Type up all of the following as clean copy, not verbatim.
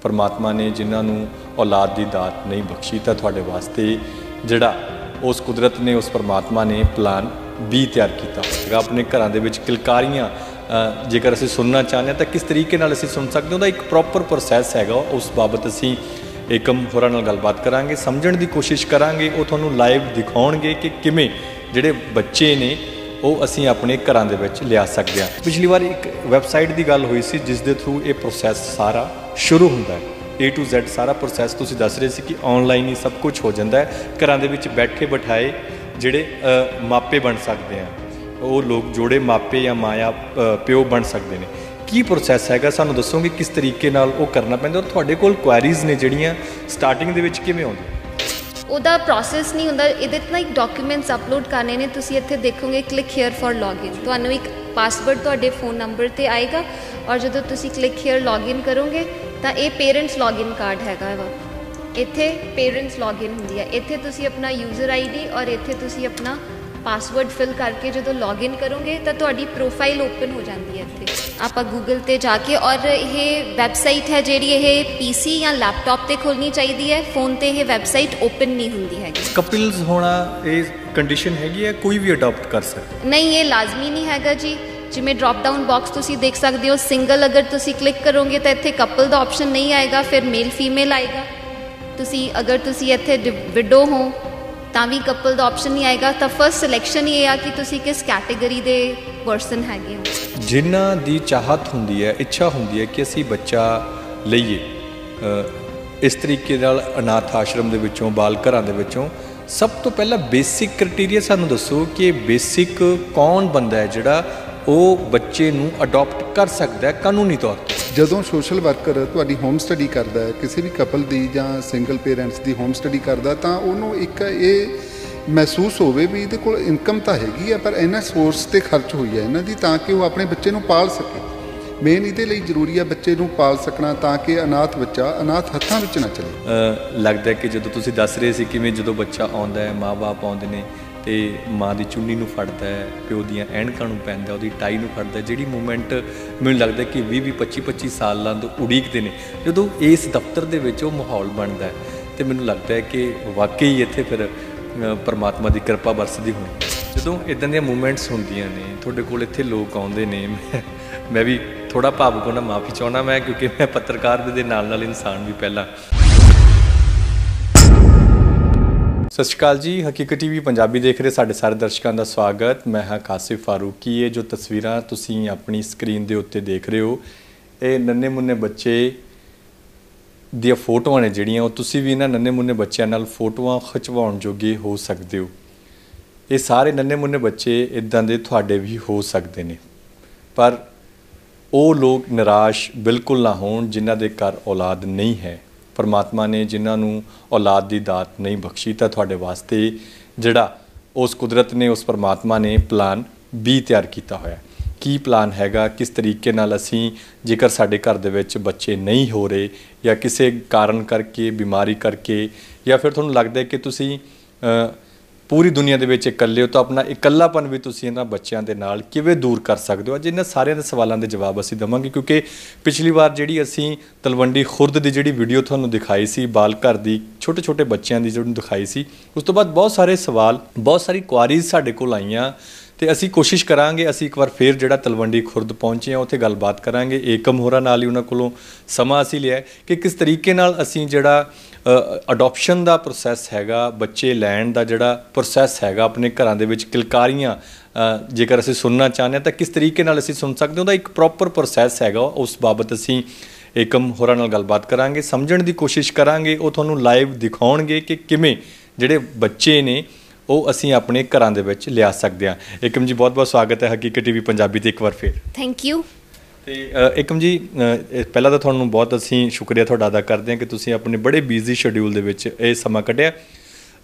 परमात्मा ने जिन्होंने औलाद की दात नहीं बख्शी तो तुहाडे वास्ते जिहड़ा उस कुदरत ने उस परमात्मा ने प्लान भी तैयार किया अपने घरों के विच किलकारियां जेकर असीं सुनना चाहते हैं तो किस तरीके नाल असीं सुन सकते हो। एक प्रॉपर प्रोसैस हैगा उस बाबत असीं एकम होरां नाल गलबात करांगे, समझण की कोशिश करांगे, वो तुहानूं लाइव दिखाउणगे कि किवें जिहड़े बच्चे ने वो असीं अपने घरों के विच लिया सकते हैं। पिछली बार एक वैबसाइट की गल हुई सी जिस दे थ्रू ये प्रोसैस सारा शुरू हुंदा है। A to Z सारा प्रोसैस तुसीं दस रहे सी कि ऑनलाइन ही सब कुछ हो जाता है। घरों के विच बैठे बिठाए जिहड़े मापे बन सकते हैं, वो लोग जोड़े मापे या माया प्यो बन सकते हैं। की प्रोसैस हैगा सानू दसोगे किस तरीके नाल वो करना पैंदा और तुहाडे कोल क्वेरीज ने जिहड़ियां स्टार्टिंग दे विच किवें आउंदियां? ਉਹਦਾ ਪ੍ਰੋਸੈਸ ਨਹੀਂ ਹੁੰਦਾ, ਇਹਦੇ ਤੇ ਨਾ ਇੱਕ ਡਾਕੂਮੈਂਟਸ ਅਪਲੋਡ ਕਰਨੇ ਨੇ। ਤੁਸੀਂ ਇੱਥੇ ਦੇਖੋਗੇ ਕਲਿੱਕ ਹੇਅਰ ਫॉर ਲੌਗਇਨ, ਤੁਹਾਨੂੰ ਇੱਕ ਪਾਸਵਰਡ ਤੁਹਾਡੇ ਫੋਨ ਨੰਬਰ ਤੇ ਆਏਗਾ ਔਰ ਜਦੋਂ ਤੁਸੀਂ ਕਲਿੱਕ ਹੇਅਰ ਲੌਗਇਨ ਕਰੋਗੇ ਤਾਂ ਇਹ ਪੇਰੈਂਟਸ ਲੌਗਇਨ ਕਾਰਡ ਹੈਗਾ ਵਾ। ਇੱਥੇ ਪੇਰੈਂਟਸ ਲੌਗਇਨ ਹੁੰਦੀ ਹੈ, ਇੱਥੇ ਤੁਸੀਂ ਆਪਣਾ ਯੂਜ਼ਰ ਆਈਡੀ ਔਰ ਇੱਥੇ ਤੁਸੀਂ ਆਪਣਾ ਪਾਸਵਰਡ ਫਿਲ ਕਰਕੇ ਜਦੋਂ ਲੌਗਇਨ ਕਰੋਗੇ ਤਾਂ ਤੁਹਾਡੀ ਪ੍ਰੋਫਾਈਲ ਓਪਨ ਹੋ ਜਾਂਦੀ ਹੈ। ਇੱਥੇ ਆਪਾਂ ਗੂਗਲ ਤੇ ਜਾ ਕੇ ਔਰ ਇਹ ਵੈਬਸਾਈਟ ਹੈ ਜਿਹੜੀ ਇਹ ਪੀਸੀ ਜਾਂ ਲੈਪਟਾਪ ਤੇ ਖੋਲਣੀ ਚਾਹੀਦੀ ਹੈ, ਫੋਨ ਤੇ ਇਹ ਵੈਬਸਾਈਟ ਓਪਨ ਨਹੀਂ ਹੁੰਦੀ ਹੈਗੀ। ਕਪਲਸ ਹੋਣਾ ਇਹ ਕੰਡੀਸ਼ਨ ਹੈਗੀ ਹੈ, ਕੋਈ ਵੀ ਅਡਾਪਟ ਕਰ ਸਕਦਾ? ਨਹੀਂ, ਇਹ ਲਾਜ਼ਮੀ ਨਹੀਂ ਹੈਗਾ ਜੀ। ਜਿਵੇਂ ਡ੍ਰੌਪ ਡਾਊਨ ਬਾਕਸ ਤੁਸੀਂ ਦੇਖ ਸਕਦੇ ਹੋ, ਸਿੰਗਲ ਅਗਰ ਤੁਸੀਂ ਕਲਿੱਕ ਕਰੋਗੇ ਤਾਂ ਇੱਥੇ ਕਪਲ ਦਾ ਆਪਸ਼ਨ ਨਹੀਂ ਆਏਗਾ, ਫਿਰ ਮੇਲ ਫੀਮੇਲ ਆਏਗਾ। ਤੁਸੀਂ ਅਗਰ ਤੁਸੀਂ ਇੱਥੇ ਵਿਡੋ ਹੋ ਤਾਂ ਵੀ ਕਪਲ ਦਾ ਆਪਸ਼ਨ ਨਹੀਂ ਆਏਗਾ। ਤਾਂ ਫਸਟ ਸਿਲੈਕਸ਼ਨ ਇਹ ਆ ਕਿ ਤੁਸੀਂ ਕਿਸ ਕੈਟੇਗਰੀ ਦੇ ਪਰਸਨ ਹੈਗੇ ਹੋ। ਜਿਨ੍ਹਾਂ ਦੀ ਚਾਹਤ ਹੁੰਦੀ ਹੈ, ਇੱਛਾ ਹੁੰਦੀ ਹੈ ਕਿ ਅਸੀਂ ਬੱਚਾ ਲਈਏ ਇਸ ਤਰੀਕੇ ਨਾਲ ਅਨਾਥ ਆਸ਼ਰਮ ਦੇ ਵਿੱਚੋਂ, ਬਾਲ ਘਰਾਂ ਦੇ ਵਿੱਚੋਂ, ਸਭ ਤੋਂ ਪਹਿਲਾਂ ਬੇਸਿਕ ਕ੍ਰਾਈਟੇਰੀਆ ਸਾਨੂੰ ਦੱਸੋ ਕਿ ਬੇਸਿਕ ਕੌਣ ਬੰਦਾ ਹੈ ਜਿਹੜਾ ਉਹ ਬੱਚੇ ਨੂੰ ਅਡਾਪਟ ਕਰ ਸਕਦਾ ਹੈ ਕਾਨੂੰਨੀ ਤੌਰ 'ਤੇ? ਜਦੋਂ ਸੋਸ਼ਲ ਵਰਕਰ ਤੁਹਾਡੀ ਹੋਮ ਸਟੱਡੀ ਕਰਦਾ ਹੈ, ਕਿਸੇ ਵੀ ਕਪਲ ਦੀ ਜਾਂ ਸਿੰਗਲ ਪੇਰੈਂਟਸ ਦੀ ਹੋਮ ਸਟੱਡੀ ਕਰਦਾ, ਤਾਂ ਉਹਨੂੰ ਇੱਕ ਇਹ ਮਹਿਸੂਸ ਹੋਵੇ ਵੀ ਇਹਦੇ ਕੋਲ ਇਨਕਮ ਤਾਂ ਹੈਗੀ ਆ ਪਰ ਇਹਨਾਂ ਸੋਰਸ 'ਤੇ ਖਰਚ ਹੋਈ ਹੈ ਇਹਨਾਂ ਦੀ, ਤਾਂ ਕਿ ਉਹ ਆਪਣੇ ਬੱਚੇ ਨੂੰ ਪਾਲ ਸਕੇ। ਮੇਨ ਇਹਦੇ ਲਈ ਜ਼ਰੂਰੀ ਆ ਬੱਚੇ ਨੂੰ ਪਾਲ ਸਕਣਾ ਤਾਂ ਕਿ ਅਨਾਥ ਬੱਚਾ ਅਨਾਥ ਹੱਥਾਂ ਵਿੱਚ ਨਾ ਚਲੇ। ਲੱਗਦਾ ਕਿ ਜਦੋਂ ਤੁਸੀਂ ਦੱਸ ਰਹੇ ਸੀ ਕਿਵੇਂ ਜਦੋਂ ਬੱਚਾ ਆਉਂਦਾ ਹੈ, ਮਾਂ-ਬਾਪ ਆਉਂਦੇ ਨੇ ਤੇ ਮਾਂ ਦੀ ਚੁੰਨੀ ਨੂੰ ਫੜਦਾ ਹੈ, ਪਿਓ ਦੀਆਂ ਐਨਕਾਂ ਨੂੰ ਪੈਂਦਾ, ਉਹਦੀ ਟਾਈ ਨੂੰ ਫੜਦਾ, ਜਿਹੜੀ ਮੂਵਮੈਂਟ ਮੈਨੂੰ ਲੱਗਦਾ ਕਿ 20-20 25-25 ਸਾਲਾਂ ਤੋਂ ਉਡੀਕਦੇ ਨੇ। ਜਦੋਂ ਇਸ ਦਫ਼ਤਰ ਦੇ ਵਿੱਚ ਉਹ ਮਾਹੌਲ ਬਣਦਾ ਤੇ ਮੈਨੂੰ ਲੱਗਦਾ ਹੈ ਕਿ ਵਾਕਈ ਇੱਥੇ ਫਿਰ ਪਰਮਾਤਮਾ ਦੀ ਕਿਰਪਾ ਵਰਸਦੀ ਹੋਣੀ। ਜਦੋਂ ਇੱਦਾਂ ਦੀਆਂ ਮੂਵਮੈਂਟਸ ਹੁੰਦੀਆਂ ਨੇ, ਤੁਹਾਡੇ ਕੋਲ ਇੱਥੇ ਲੋਕ ਆਉਂਦੇ ਨੇ, ਮੈਂ ਵੀ ਥੋੜ੍ਹਾ ਭਾਵੁਕ ਹੋਣਾ ਮਾਫੀ ਚਾਹੁੰਦਾ ਮੈਂ, ਕਿਉਂਕਿ ਮੈਂ ਪੱਤਰਕਾਰ ਦੇ ਨਾਲ ਇਨਸਾਨ ਵੀ ਪਹਿਲਾਂ। ਸਤਿ ਸ਼੍ਰੀ ਅਕਾਲ ਜੀ, ਹਕੀਕਤ ਟੀਵੀ ਪੰਜਾਬੀ ਦੇਖ ਰਹੇ ਸਾਡੇ ਸਾਰੇ ਦਰਸ਼ਕਾਂ ਦਾ ਸਵਾਗਤ। ਮੈਂ ਹਾਂ ਕਾਸਿਫ ਫਾਰੂਕੀ। ਇਹ ਜੋ ਤਸਵੀਰਾਂ ਤੁਸੀਂ ਆਪਣੀ ਸਕਰੀਨ ਦੇ ਉੱਤੇ ਦੇਖ ਰਹੇ ਹੋ, ਇਹ ਨੰਨੇ ਮੁੰਨੇ ਬੱਚੇ ਦੀਆਂ ਫੋਟੋਆਂ ਨੇ ਜਿਹੜੀਆਂ, ਉਹ ਤੁਸੀਂ ਵੀ ਇਹਨਾਂ ਨੰਨੇ ਮੁੰਨੇ ਬੱਚਿਆਂ ਨਾਲ ਫੋਟੋਆਂ ਖਿਚਵਾਉਣ ਜੋਗੇ ਹੋ ਸਕਦੇ ਹੋ। ਇਹ ਸਾਰੇ ਨੰਨੇ ਮੁੰਨੇ ਬੱਚੇ ਇੱਦਾਂ ਦੇ ਤੁਹਾਡੇ ਵੀ ਹੋ ਸਕਦੇ ਨੇ, ਪਰ ਉਹ ਲੋਕ ਨਿਰਾਸ਼ ਬਿਲਕੁਲ ਨਾ ਹੋਣ ਜਿਨ੍ਹਾਂ ਦੇ ਘਰ ਔਲਾਦ ਨਹੀਂ ਹੈ। परमात्मा ने जिन्होंने औलाद की दात नहीं बख्शी तो तुहाडे वास्ते जिहड़ा उस कुदरत ने उस परमात्मा ने प्लान भी तैयार किया होया। की प्लान हैगा, किस तरीके नाल असीं जेकर साडे घर दे विच बच्चे नहीं हो रहे या किसी कारण करके, बीमारी करके, या फिर तुहानूं लगदा है कि तुसीं पूरी दुनिया ਦੇ ਵਿੱਚ ਇਕੱਲੇ ਹੋ ਤਾਂ ਆਪਣਾ ਇਕੱਲਾਪਨ ਵੀ ਤੁਸੀਂ ਇਹਨਾਂ ਬੱਚਿਆਂ ਦੇ ਨਾਲ ਕਿਵੇਂ ਦੂਰ ਕਰ ਸਕਦੇ ਹੋ? ਅੱਜ ਇਹਨਾਂ ਸਾਰਿਆਂ ਦੇ ਸਵਾਲਾਂ ਦੇ ਜਵਾਬ ਅਸੀਂ ਦੇਵਾਂਗੇ, ਕਿਉਂਕਿ ਪਿਛਲੀ ਵਾਰ ਜਿਹੜੀ ਅਸੀਂ ਤਲਵੰਡੀ ਖੁਰਦ ਦੀ ਜਿਹੜੀ ਵੀਡੀਓ ਤੁਹਾਨੂੰ ਦਿਖਾਈ ਸੀ, ਬਾਲ ਘਰ ਦੀ ਛੋਟੇ ਛੋਟੇ ਬੱਚਿਆਂ ਦੀ ਜਿਹੜੀ ਦਿਖਾਈ ਸੀ, ਉਸ ਤੋਂ ਬਾਅਦ ਬਹੁਤ ਸਾਰੇ ਸਵਾਲ, ਬਹੁਤ ਸਾਰੀ ਕੁਆਰੀਜ਼ ਸਾਡੇ ਕੋਲ ਆਈਆਂ ਤੇ ਅਸੀਂ ਕੋਸ਼ਿਸ਼ ਕਰਾਂਗੇ ਅਸੀਂ ਇੱਕ ਵਾਰ ਫਿਰ ਜਿਹੜਾ ਤਲਵੰਡੀ ਖੁਰਦ ਪਹੁੰਚੇ ਹਾਂ ਉੱਥੇ ਗੱਲਬਾਤ ਕਰਾਂਗੇ। ਏਕਮ ਹੋਰਾਂ ਨਾਲ ਹੀ ਉਹਨਾਂ ਕੋਲੋਂ ਸਮਾਂ ਅਸੀਂ ਲਿਆ ਕਿ ਕਿਸ ਤਰੀਕੇ ਨਾਲ ਅਸੀਂ ਜਿਹੜਾ ਅਡੋਪਸ਼ਨ ਦਾ ਪ੍ਰੋਸੈਸ ਹੈਗਾ, ਬੱਚੇ ਲੈਣ ਦਾ ਜਿਹੜਾ ਪ੍ਰੋਸੈਸ ਹੈਗਾ ਆਪਣੇ ਘਰਾਂ ਦੇ ਵਿੱਚ ਕਿਲਕਾਰੀਆਂ ਜੇਕਰ ਅਸੀਂ ਸੁਣਨਾ ਚਾਹੁੰਦੇ ਹਾਂ ਤਾਂ ਕਿਸ ਤਰੀਕੇ ਨਾਲ ਅਸੀਂ ਸੁਣ ਸਕਦੇ ਹਾਂ। ਉਹਦਾ ਇੱਕ ਪ੍ਰੋਪਰ ਪ੍ਰੋਸੈਸ ਹੈਗਾ, ਉਸ ਬਾਬਤ ਅਸੀਂ ਏਕਮ ਹੋਰਾਂ ਨਾਲ ਗੱਲਬਾਤ ਕਰਾਂਗੇ, ਸਮਝਣ ਦੀ ਕੋਸ਼ਿਸ਼ ਕਰਾਂਗੇ, ਉਹ ਤੁਹਾਨੂੰ ਲਾਈਵ ਦਿਖਾਉਣਗੇ ਕਿ ਕਿਵੇਂ ਜਿਹੜੇ ਬੱਚੇ ਨੇ ਉਹ ਅਸੀਂ ਆਪਣੇ ਘਰਾਂ ਦੇ ਵਿੱਚ ਲਿਆ ਸਕਦੇ ਹਾਂ। ਏਕਮ ਜੀ ਬਹੁਤ ਬਹੁਤ ਸਵਾਗਤ ਹੈ ਹਕੀਕਤ ਟੀਵੀ ਪੰਜਾਬੀ ਤੇ ਇੱਕ ਵਾਰ ਫਿਰ। Thank you. ਤੇ ਏਕਮ ਜੀ ਪਹਿਲਾਂ ਤਾਂ ਤੁਹਾਨੂੰ ਬਹੁਤ ਅਸੀਂ ਸ਼ੁਕਰੀਆ ਤੁਹਾਡਾ ਅਦਾ ਕਰਦੇ ਹਾਂ ਕਿ ਤੁਸੀਂ ਆਪਣੇ ਬੜੇ ਬਿਜ਼ੀ ਸ਼ੈਡਿਊਲ ਦੇ ਵਿੱਚ ਇਹ ਸਮਾਂ ਕੱਢਿਆ।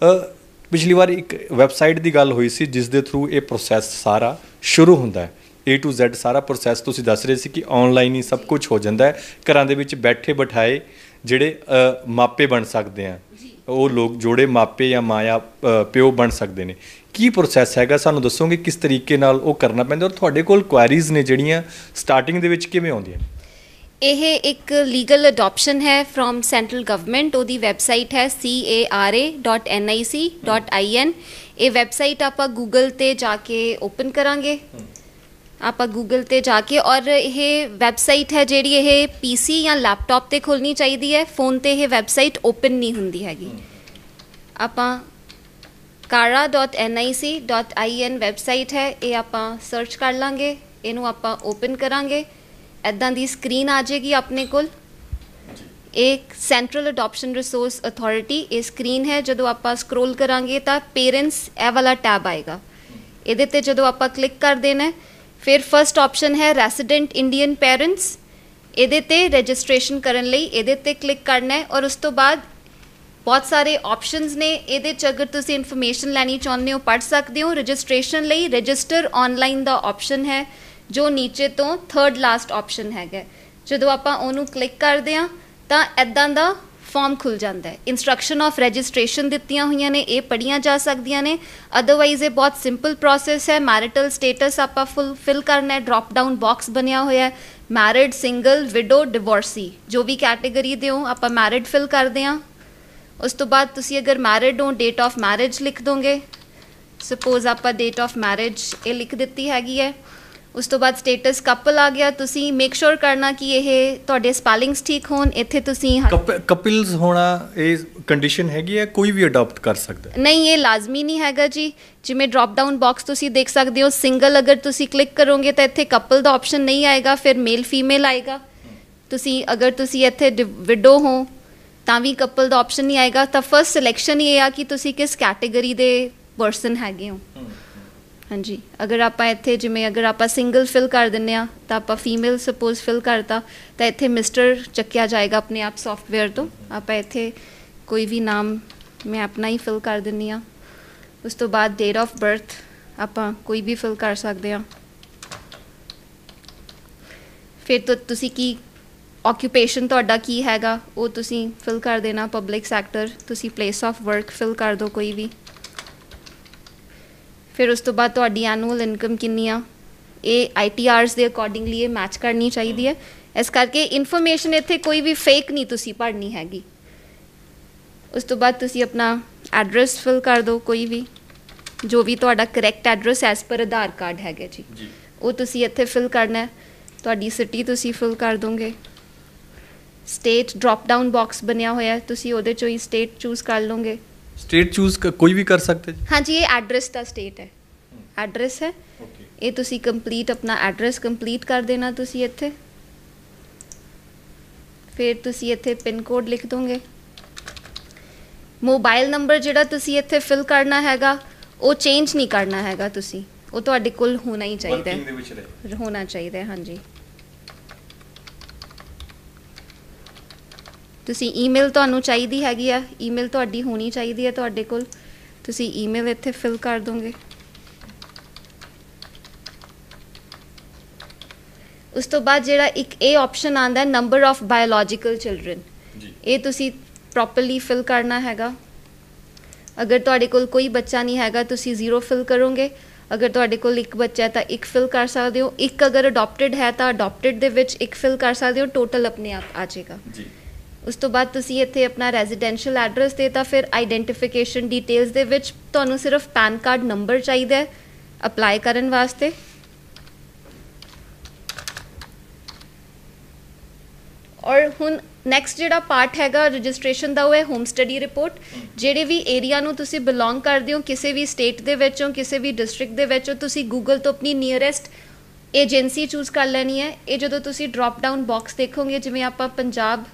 ਪਿਛਲੀ ਵਾਰ ਇੱਕ ਵੈਬਸਾਈਟ ਦੀ ਗੱਲ ਹੋਈ ਸੀ ਜਿਸ ਦੇ ਥਰੂ ਇਹ ਪ੍ਰੋਸੈਸ ਸਾਰਾ ਸ਼ੁਰੂ ਹੁੰਦਾ ਹੈ। A to Z ਸਾਰਾ ਪ੍ਰੋਸੈਸ ਤੁਸੀਂ ਦੱਸ ਰਹੇ ਸੀ ਕਿ ਔਨਲਾਈਨ ਹੀ ਸਭ ਕੁਝ ਹੋ ਜਾਂਦਾ ਹੈ। ਘਰਾਂ ਦੇ ਵਿੱਚ ਬੈਠੇ ਬਿਠਾਏ ਜਿਹੜੇ ਮਾਪੇ ਬਣ ਸਕਦੇ ਆ, ਉਹ ਲੋਕ ਜੋੜੇ ਮਾਪੇ ਜਾਂ ਮਾਇਆ ਪਿਓ ਬਣ ਸਕਦੇ ਨੇ। ਕੀ ਪ੍ਰੋਸੈਸ ਹੈਗਾ ਸਾਨੂੰ ਦੱਸੋਗੇ ਕਿਸ ਤਰੀਕੇ ਨਾਲ ਉਹ ਕਰਨਾ ਪੈਂਦਾ ਔਰ ਤੁਹਾਡੇ ਕੋਲ ਕੁਐਰੀਜ਼ ਨੇ ਜਿਹੜੀਆਂ ਸਟਾਰਟਿੰਗ ਦੇ ਵਿੱਚ ਕਿਵੇਂ ਆਉਂਦੀਆਂ? ਇਹ ਇੱਕ ਲੀਗਲ ਅਡੋਪਸ਼ਨ ਹੈ ਫਰੋਮ ਸੈਂਟਰਲ ਗਵਰਨਮੈਂਟ। ਉਹਦੀ ਵੈਬਸਾਈਟ ਹੈ cara.nic.in। ਇਹ ਵੈਬਸਾਈਟ ਆਪਾਂ ਗੂਗਲ ਤੇ ਜਾ ਕੇ ਓਪਨ ਕਰਾਂਗੇ। ਆਪਾਂ ਗੂਗਲ ਤੇ ਜਾ ਕੇ, ਔਰ ਇਹ ਵੈਬਸਾਈਟ ਹੈ ਜਿਹੜੀ ਇਹ PC ਜਾਂ ਲੈਪਟਾਪ ਤੇ ਖੋਲ੍ਹਣੀ ਚਾਹੀਦੀ ਹੈ। ਫ਼ੋਨ ਤੇ ਇਹ ਵੈਬਸਾਈਟ ਓਪਨ ਨਹੀਂ ਹੁੰਦੀ ਹੈਗੀ। ਆਪਾਂ cara.nic.in ਵੈਬਸਾਈਟ ਹੈ, ਇਹ ਆਪਾਂ ਸਰਚ ਕਰ ਲਾਂਗੇ। ਇਹਨੂੰ ਆਪਾਂ ਓਪਨ ਕਰਾਂਗੇ, ਇੱਦਾਂ ਦੀ ਸਕਰੀਨ ਆ ਜਾਏਗੀ ਆਪਣੇ ਕੋਲ। ਇਹ ਸੈਂਟਰਲ ਅਡੋਪਸ਼ਨ ਰਿਸੋਰਸ ਅਥਾਰਟੀ ਇਹ ਸਕਰੀਨ ਹੈ। ਜਦੋਂ ਆਪਾਂ ਸਕਰੋਲ ਕਰਾਂਗੇ ਤਾਂ ਪੇਰੈਂਟਸ ਇਹ ਵਾਲਾ ਟੈਬ ਆਏਗਾ। ਇਹਦੇ ਤੇ ਜਦੋਂ ਆਪਾਂ ਕਲਿੱਕ ਕਰ ਦੇਣਾ, ਫਿਰ ਫਸਟ ਆਪਸ਼ਨ ਹੈ ਰੈਸੀਡੈਂਟ ਇੰਡੀਅਨ ਪੇਰੈਂਟਸ। ਇਹਦੇ ਤੇ ਰਜਿਸਟ੍ਰੇਸ਼ਨ ਕਰਨ ਲਈ ਇਹਦੇ ਤੇ ਕਲਿੱਕ ਕਰਨਾ ਹੈ, ਔਰ ਉਸ ਤੋਂ ਬਾਅਦ ਬਹੁਤ ਸਾਰੇ ਆਪਸ਼ਨਸ ਨੇ। ਇਹਦੇ 'ਚ ਅਗਰ ਤੁਸੀਂ ਇਨਫੋਰਮੇਸ਼ਨ ਲੈਣੀ ਚਾਹੁੰਦੇ ਹੋ ਪੜ੍ਹ ਸਕਦੇ ਹੋ। ਰਜਿਸਟ੍ਰੇਸ਼ਨ ਲਈ ਰਜਿਸਟਰ ਆਨਲਾਈਨ ਦਾ ਆਪਸ਼ਨ ਹੈ, ਜੋ ਨੀਚੇ ਤੋਂ ਥਰਡ ਲਾਸਟ ਆਪਸ਼ਨ ਹੈਗਾ। ਜਦੋਂ ਆਪਾਂ ਉਹਨੂੰ ਕਲਿੱਕ ਕਰਦੇ ਹਾਂ ਤਾਂ ਇੱਦਾਂ ਦਾ ਫਾਰਮ ਖੁੱਲ੍ਹ ਜਾਂਦਾ ਹੈ। ਇੰਸਟਰਕਸ਼ਨ ਆਫ ਰਜਿਸਟ੍ਰੇਸ਼ਨ ਦਿੱਤੀਆਂ ਹੋਈਆਂ ਨੇ, ਇਹ ਪੜ੍ਹੀਆਂ ਜਾ ਸਕਦੀਆਂ ਨੇ। ਅਦਰਵਾਈਜ਼ ਇਹ ਬਹੁਤ ਸਿੰਪਲ ਪ੍ਰੋਸੈਸ ਹੈ। ਮੈਰਿਟਲ ਸਟੇਟਸ ਆਪਾਂ ਫਿਲ ਕਰਨਾ ਹੈ, ਡਰੋਪ ਡਾਊਨ ਬਾਕਸ ਬਣਿਆ ਹੋਇਆ ਹੈ। ਮੈਰਿਡ, ਸਿੰਗਲ, ਵਿਡੋ, ਡਿਵੋਰਸੀ, ਜੋ ਵੀ ਕੈਟੇਗਰੀ ਦੇ ਹੋ ਆਪਾਂ ਮੈਰਿਡ ਫਿਲ ਕਰਦੇ ਹਾਂ। ਉਸ ਤੋਂ ਬਾਅਦ ਤੁਸੀਂ ਅਗਰ ਮੈਰਿਡ ਹੋ, ਡੇਟ ਆਫ ਮੈਰਿਜ ਲਿਖ ਦੋਗੇ। ਸਪੋਜ਼ ਆਪਾਂ ਡੇਟ ਆਫ ਮੈਰਿਜ ਇਹ ਲਿਖ ਦਿੱਤੀ ਹੈਗੀ ਹੈ। ਉਸ ਤੋਂ ਬਾਅਦ ਸਟੇਟਸ ਕਪਲ ਆ ਗਿਆ। ਤੁਸੀਂ ਮੇਕ ਸ਼ੋਰ ਕਰਨਾ ਕਿ ਇਹ ਤੁਹਾਡੇ ਸਪੈਲਿੰਗਸ ਠੀਕ ਹੋਣ। ਇੱਥੇ ਤੁਸੀਂ ਕਪਲਸ ਹੋਣਾ ਇਹ ਕੰਡੀਸ਼ਨ ਹੈਗੀ ਹੈ, ਕੋਈ ਵੀ ਅਡਾਪਟ ਕਰ ਸਕਦਾ? ਨਹੀਂ, ਇਹ ਲਾਜ਼ਮੀ ਨਹੀਂ ਹੈਗਾ ਜੀ। ਜਿਵੇਂ ਡਰੋਪ ਡਾਊਨ ਬਾਕਸ ਤੁਸੀਂ ਦੇਖ ਸਕਦੇ ਹੋ, ਸਿੰਗਲ ਅਗਰ ਤੁਸੀਂ ਕਲਿੱਕ ਕਰੋਗੇ ਤਾਂ ਇੱਥੇ ਕਪਲ ਦਾ ਆਪਸ਼ਨ ਨਹੀਂ ਆਏਗਾ, ਫਿਰ ਮੇਲ ਫੀਮੇਲ ਆਏਗਾ। ਅਗਰ ਤੁਸੀਂ ਇੱਥੇ ਵਿਡੋ ਹੋ ਤਾਂ ਵੀ ਕਪਲ ਦਾ ਆਪਸ਼ਨ ਨਹੀਂ ਆਏਗਾ। ਤਾਂ ਫਸਟ ਸਿਲੈਕਸ਼ਨ ਇਹ ਆ ਕਿ ਤੁਸੀਂ ਕਿਸ ਕੈਟੇਗਰੀ ਦੇ ਪਰਸਨ ਹੈਗੇ ਹੋ। ਹਾਂਜੀ, ਅਗਰ ਆਪਾਂ ਇੱਥੇ ਜਿਵੇਂ ਅਗਰ ਆਪਾਂ ਸਿੰਗਲ ਫਿਲ ਕਰ ਦਿੰਦੇ ਹਾਂ ਤਾਂ ਆਪਾਂ ਫੀਮੇਲ ਸਪੋਜ਼ ਫਿਲ ਕਰਤਾ ਤਾਂ ਇੱਥੇ ਮਿਸਟਰ ਚੱਕਿਆ ਜਾਏਗਾ ਆਪਣੇ ਆਪ ਸੌਫਟਵੇਅਰ ਤੋਂ। ਆਪਾਂ ਇੱਥੇ ਕੋਈ ਵੀ ਨਾਮ ਮੈਂ ਆਪਣਾ ਹੀ ਫਿਲ ਕਰ ਦਿੰਦੀ ਹਾਂ। ਉਸ ਤੋਂ ਬਾਅਦ ਡੇਟ ਆਫ ਬਰਥ ਆਪਾਂ ਕੋਈ ਵੀ ਫਿਲ ਕਰ ਸਕਦੇ ਹਾਂ। ਫਿਰ ਤੋਂ ਤੁਸੀਂ ਕੀ ਆਕਿਊਪੇਸ਼ਨ ਤੁਹਾਡਾ ਕੀ ਹੈਗਾ ਉਹ ਤੁਸੀਂ ਫਿਲ ਕਰ ਦੇਣਾ। ਪਬਲਿਕ ਸੈਕਟਰ, ਤੁਸੀਂ ਪਲੇਸ ਆਫ ਵਰਕ ਫਿਲ ਕਰ ਦਿਓ ਕੋਈ ਵੀ। ਫਿਰ ਉਸ ਤੋਂ ਬਾਅਦ ਤੁਹਾਡੀ ਐਨੂਅਲ ਇਨਕਮ ਕਿੰਨੀ ਆ, ਇਹ ITRs ਦੇ ਅਕੋਰਡਿੰਗਲੀ ਇਹ ਮੈਚ ਕਰਨੀ ਚਾਹੀਦੀ ਹੈ। ਇਸ ਕਰਕੇ ਇਨਫੋਰਮੇਸ਼ਨ ਇੱਥੇ ਕੋਈ ਵੀ ਫੇਕ ਨਹੀਂ ਤੁਸੀਂ ਭਰਨੀ ਹੈਗੀ। ਉਸ ਤੋਂ ਬਾਅਦ ਤੁਸੀਂ ਆਪਣਾ ਐਡਰੈਸ ਫਿਲ ਕਰ ਦਿਓ ਕੋਈ ਵੀ, ਜੋ ਵੀ ਤੁਹਾਡਾ ਕਰੈਕਟ ਐਡਰੈਸ ਐਜ਼ ਪਰ ਆਧਾਰ ਕਾਰਡ ਹੈਗਾ ਜੀ, ਉਹ ਤੁਸੀਂ ਇੱਥੇ ਫਿਲ ਕਰਨਾ। ਤੁਹਾਡੀ ਸਿਟੀ ਤੁਸੀਂ ਫਿਲ ਕਰ ਦੋਗੇ। ਸਟੇਟ ਡਰੋਪ ਡਾਊਨ ਬਾਕਸ ਬਣਿਆ ਹੋਇਆ, ਤੁਸੀਂ ਉਹਦੇ 'ਚੋਂ ਹੀ ਸਟੇਟ ਚੂਜ਼ ਕਰ ਲਓਗੇ। ਸਟੇਟ ਚੂਜ਼ ਕੋਈ ਵੀ ਕਰ ਸਕਦੇ ਜੀ? ਹਾਂਜੀ, ਇਹ ਐਡਰੈਸ ਦਾ ਸਟੇਟ ਹੈ, ਐਡਰੈਸ ਹੈ। ਇਹ ਤੁਸੀਂ ਕੰਪਲੀਟ ਆਪਣਾ ਐਡਰੈਸ ਕੰਪਲੀਟ ਕਰ ਦੇਣਾ ਤੁਸੀਂ ਇੱਥੇ। ਫਿਰ ਤੁਸੀਂ ਇੱਥੇ ਪਿਨ ਕੋਡ ਲਿਖ ਦੋਗੇ। ਮੋਬਾਈਲ ਨੰਬਰ ਜਿਹੜਾ ਤੁਸੀਂ ਇੱਥੇ ਫਿਲ ਕਰਨਾ ਹੈਗਾ ਉਹ ਚੇਂਜ ਨਹੀਂ ਕਰਨਾ ਹੈਗਾ ਤੁਸੀਂ, ਉਹ ਤੁਹਾਡੇ ਕੋਲ ਹੋਣਾ ਹੀ ਚਾਹੀਦਾ ਹੈ, ਹੋਣਾ ਚਾਹੀਦਾ ਹੈ। ਹਾਂਜੀ, ਤੁਸੀਂ ਈਮੇਲ ਤੁਹਾਨੂੰ ਚਾਹੀਦੀ ਹੈਗੀ ਆ, ਈਮੇਲ ਤੁਹਾਡੀ ਹੋਣੀ ਚਾਹੀਦੀ ਹੈ ਤੁਹਾਡੇ ਕੋਲ। ਤੁਸੀਂ ਈਮੇਲ ਇੱਥੇ ਫਿਲ ਕਰ ਦੋਗੇ। ਉਸ ਤੋਂ ਬਾਅਦ ਜਿਹੜਾ ਇੱਕ ਇਹ ਆਪਸ਼ਨ ਆਉਂਦਾ ਨੰਬਰ ਆਫ ਬਾਇਓਲੋਜੀਕਲ ਚਿਲਡਰਨ, ਇਹ ਤੁਸੀਂ ਪ੍ਰੋਪਰਲੀ ਫਿਲ ਕਰਨਾ ਹੈਗਾ। ਅਗਰ ਤੁਹਾਡੇ ਕੋਲ ਕੋਈ ਬੱਚਾ ਨਹੀਂ ਹੈਗਾ ਤੁਸੀਂ 0 ਫਿਲ ਕਰੋਗੇ। ਅਗਰ ਤੁਹਾਡੇ ਕੋਲ ਇੱਕ ਬੱਚਾ ਹੈ ਤਾਂ 1 ਫਿਲ ਕਰ ਸਕਦੇ ਹੋ। ਇੱਕ ਅਗਰ ਅਡੋਪਟਡ ਹੈ ਤਾਂ ਅਡੋਪਟਡ ਦੇ ਵਿੱਚ 1 ਫਿਲ ਕਰ ਸਕਦੇ ਹੋ। ਟੋਟਲ ਆਪਣੇ ਆਪ ਆ ਜਾਏਗਾ। ਉਸ ਤੋਂ ਬਾਅਦ ਤੁਸੀਂ ਇੱਥੇ ਆਪਣਾ ਰੈਜ਼ੀਡੈਂਸ਼ੀਅਲ ਐਡਰੈਸ ਦੇ ਤਾਂ ਫਿਰ ਆਈਡੈਂਟੀਫਿਕੇਸ਼ਨ ਡਿਟੇਲਸ ਦੇ ਵਿੱਚ ਤੁਹਾਨੂੰ ਸਿਰਫ ਪੈਨ ਕਾਰਡ ਨੰਬਰ ਚਾਹੀਦਾ ਹੈ ਅਪਲਾਈ ਕਰਨ ਵਾਸਤੇ। ਔਰ ਹੁਣ ਨੈਕਸਟ ਜਿਹੜਾ ਪਾਰਟ ਹੈਗਾ ਰਜਿਸਟ੍ਰੇਸ਼ਨ ਦਾ ਉਹ ਹੈ ਹੋਮ ਸਟੱਡੀ ਰਿਪੋਰਟ। ਜਿਹੜੇ ਵੀ ਏਰੀਆ ਨੂੰ ਤੁਸੀਂ ਬਿਲੋਂਗ ਕਰਦੇ ਹੋ, ਕਿਸੇ ਵੀ ਸਟੇਟ ਦੇ ਵਿੱਚ ਹੋ, ਕਿਸੇ ਵੀ ਡਿਸਟ੍ਰਿਕਟ ਦੇ ਵਿੱਚ ਹੋ, ਤੁਸੀਂ ਗੂਗਲ ਤੋਂ ਆਪਣੀ ਨੀਅਰੈਸਟ ਏਜੰਸੀ ਚੂਜ਼ ਕਰ ਲੈਣੀ ਹੈ। ਇਹ ਜਦੋਂ ਤੁਸੀਂ ਡਰੋਪ ਡਾਊਨ ਬਾਕਸ ਦੇਖੋਗੇ, ਜਿਵੇਂ ਆਪਾਂ ਪੰਜਾਬ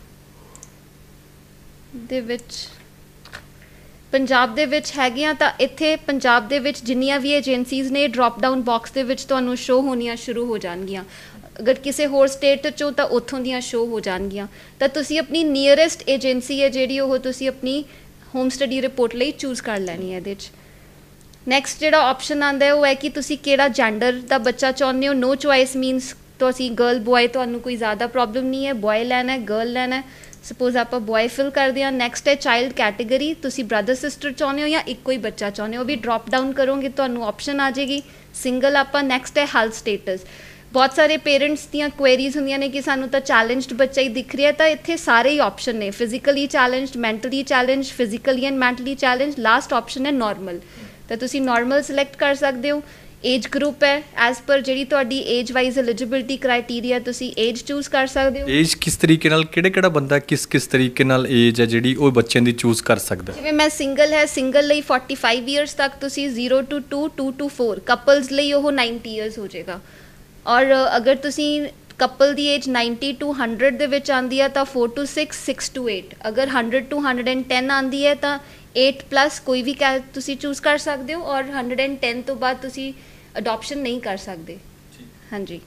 ਦੇ ਵਿੱਚ ਹੈਗੇ ਆ ਤਾਂ ਇੱਥੇ ਪੰਜਾਬ ਦੇ ਵਿੱਚ ਜਿੰਨੀਆਂ ਵੀ ਏਜੰਸੀਜ਼ ਨੇ ਡਰੋਪ ਡਾਊਨ ਬਾਕਸ ਦੇ ਵਿੱਚ ਤੁਹਾਨੂੰ ਸ਼ੋਅ ਹੋਣੀਆਂ ਸ਼ੁਰੂ ਹੋ ਜਾਣਗੀਆਂ। ਅਗਰ ਕਿਸੇ ਹੋਰ ਸਟੇਟ 'ਚੋਂ ਤਾਂ ਉੱਥੋਂ ਦੀਆਂ ਸ਼ੋਅ ਹੋ ਜਾਣਗੀਆਂ। ਤਾਂ ਤੁਸੀਂ ਆਪਣੀ ਨੀਅਰੈਸਟ ਏਜੰਸੀ ਹੈ ਜਿਹੜੀ ਉਹ ਤੁਸੀਂ ਆਪਣੀ ਹੋਮ ਸਟੱਡੀ ਰਿਪੋਰਟ ਲਈ ਚੂਜ਼ ਕਰ ਲੈਣੀ ਹੈ ਇਹਦੇ 'ਚ। ਨੈਕਸਟ ਜਿਹੜਾ ਆਪਸ਼ਨ ਆਉਂਦਾ ਉਹ ਹੈ ਕਿ ਤੁਸੀਂ ਕਿਹੜਾ ਜੈਂਡਰ ਦਾ ਬੱਚਾ ਚਾਹੁੰਦੇ ਹੋ। ਨੋ ਚੋਇਸ ਮੀਨਸ ਤੁਸੀਂ ਗਰਲ ਬੋਏ, ਤੁਹਾਨੂੰ ਕੋਈ ਜ਼ਿਆਦਾ ਪ੍ਰੋਬਲਮ ਨਹੀਂ ਹੈ, ਬੋਏ ਲੈਣਾ ਗਰਲ ਲੈਣਾ। ਸਪੋਜ਼ ਆਪਾਂ ਬੋਏ ਫਿਲ ਕਰਦੇ ਹਾਂ। ਨੈਕਸਟ ਹੈ ਚਾਈਲਡ ਕੈਟੇਗਰੀ, ਤੁਸੀਂ ਬ੍ਰਦਰ ਸਿਸਟਰ ਚਾਹੁੰਦੇ ਹੋ ਜਾਂ ਇੱਕੋ ਹੀ ਬੱਚਾ ਚਾਹੁੰਦੇ ਹੋ, ਉਹ ਵੀ ਡਰੋਪ ਡਾਊਨ ਕਰੋਗੇ ਤੁਹਾਨੂੰ ਆਪਸ਼ਨ ਆ ਜਾਏਗੀ ਸਿੰਗਲ ਆਪਾਂ। ਨੈਕਸਟ ਹੈ ਹੈਲਥ ਸਟੇਟਸ, ਬਹੁਤ ਸਾਰੇ ਪੇਰੈਂਟਸ ਦੀਆਂ ਕੁਐਰੀਜ਼ ਹੁੰਦੀਆਂ ਨੇ ਕਿ ਸਾਨੂੰ ਤਾਂ ਚੈਲੰਜਡ ਬੱਚਾ ਹੀ ਦਿਖ ਰਿਹਾ, ਤਾਂ ਇੱਥੇ ਸਾਰੇ ਹੀ ਆਪਸ਼ਨ ਨੇ, physically ਚੈਲੰਜਡ, mentally ਚੈਲੰਜਡ, physically and mentally ਚੈਲੰਜਡ, last option ਹੈ ਨਾਰਮਲ। ਤਾਂ ਤੁਸੀਂ ਨਾਰਮਲ ਸਿਲੈਕਟ ਕਰ ਸਕਦੇ ਹੋ। ਏਜ ਗਰੁੱਪ ਹੈ, ਐਜ਼ ਪਰ ਜਿਹੜੀ ਤੁਹਾਡੀ ਏਜ ਵਾਈਜ਼ ਐਲੀਜੀਬਿਲਿਟੀ ਕ੍ਰਾਈਟੇਰੀਆ ਤੁਸੀਂ ਏਜ ਚੂਜ਼ ਕਰ ਸਕਦੇ ਹੋ। ਏਜ ਕਿਸ ਤਰੀਕੇ ਨਾਲ, ਕਿਹੜਾ ਬੰਦਾ ਕਿਸ ਤਰੀਕੇ ਨਾਲ ਏਜ ਹੈ ਜਿਹੜੀ ਉਹ ਬੱਚਿਆਂ ਦੀ ਚੂਜ਼ ਕਰ ਸਕਦਾ? ਜਿਵੇਂ ਮੈਂ ਸਿੰਗਲ ਹੈ, ਸਿੰਗਲ ਲਈ 45 ਇਅਰਸ ਤੱਕ ਤੁਸੀਂ 0 to 2, 2 to 4, ਕਪਲਸ ਲਈ ਉਹ 90 ਇਅਰਸ ਹੋ ਜਾਏਗਾ। ਔਰ ਅਗਰ ਤੁਸੀਂ ਕਪਲ ਦੀ ਏਜ 90 to 100 ਦੇ ਵਿੱਚ ਆਉਂਦੀ ਹੈ ਤਾਂ 4 to 6, 6 to 8, ਅਗਰ 100 to 110 ਆਉਂਦੀ ਹੈ ਤਾਂ 8+ ਕੋਈ ਵੀ ਤੁਸੀਂ ਚੂਜ਼ ਕਰ ਸਕਦੇ ਹੋ, ਔਰ 110 ਤੋਂ ਬਾਅਦ ਤੁਸੀਂ ਅਡੋਪਸ਼ਨ ਨਹੀਂ ਕਰ ਸਕਦੇ। ਹਾਂਜੀ,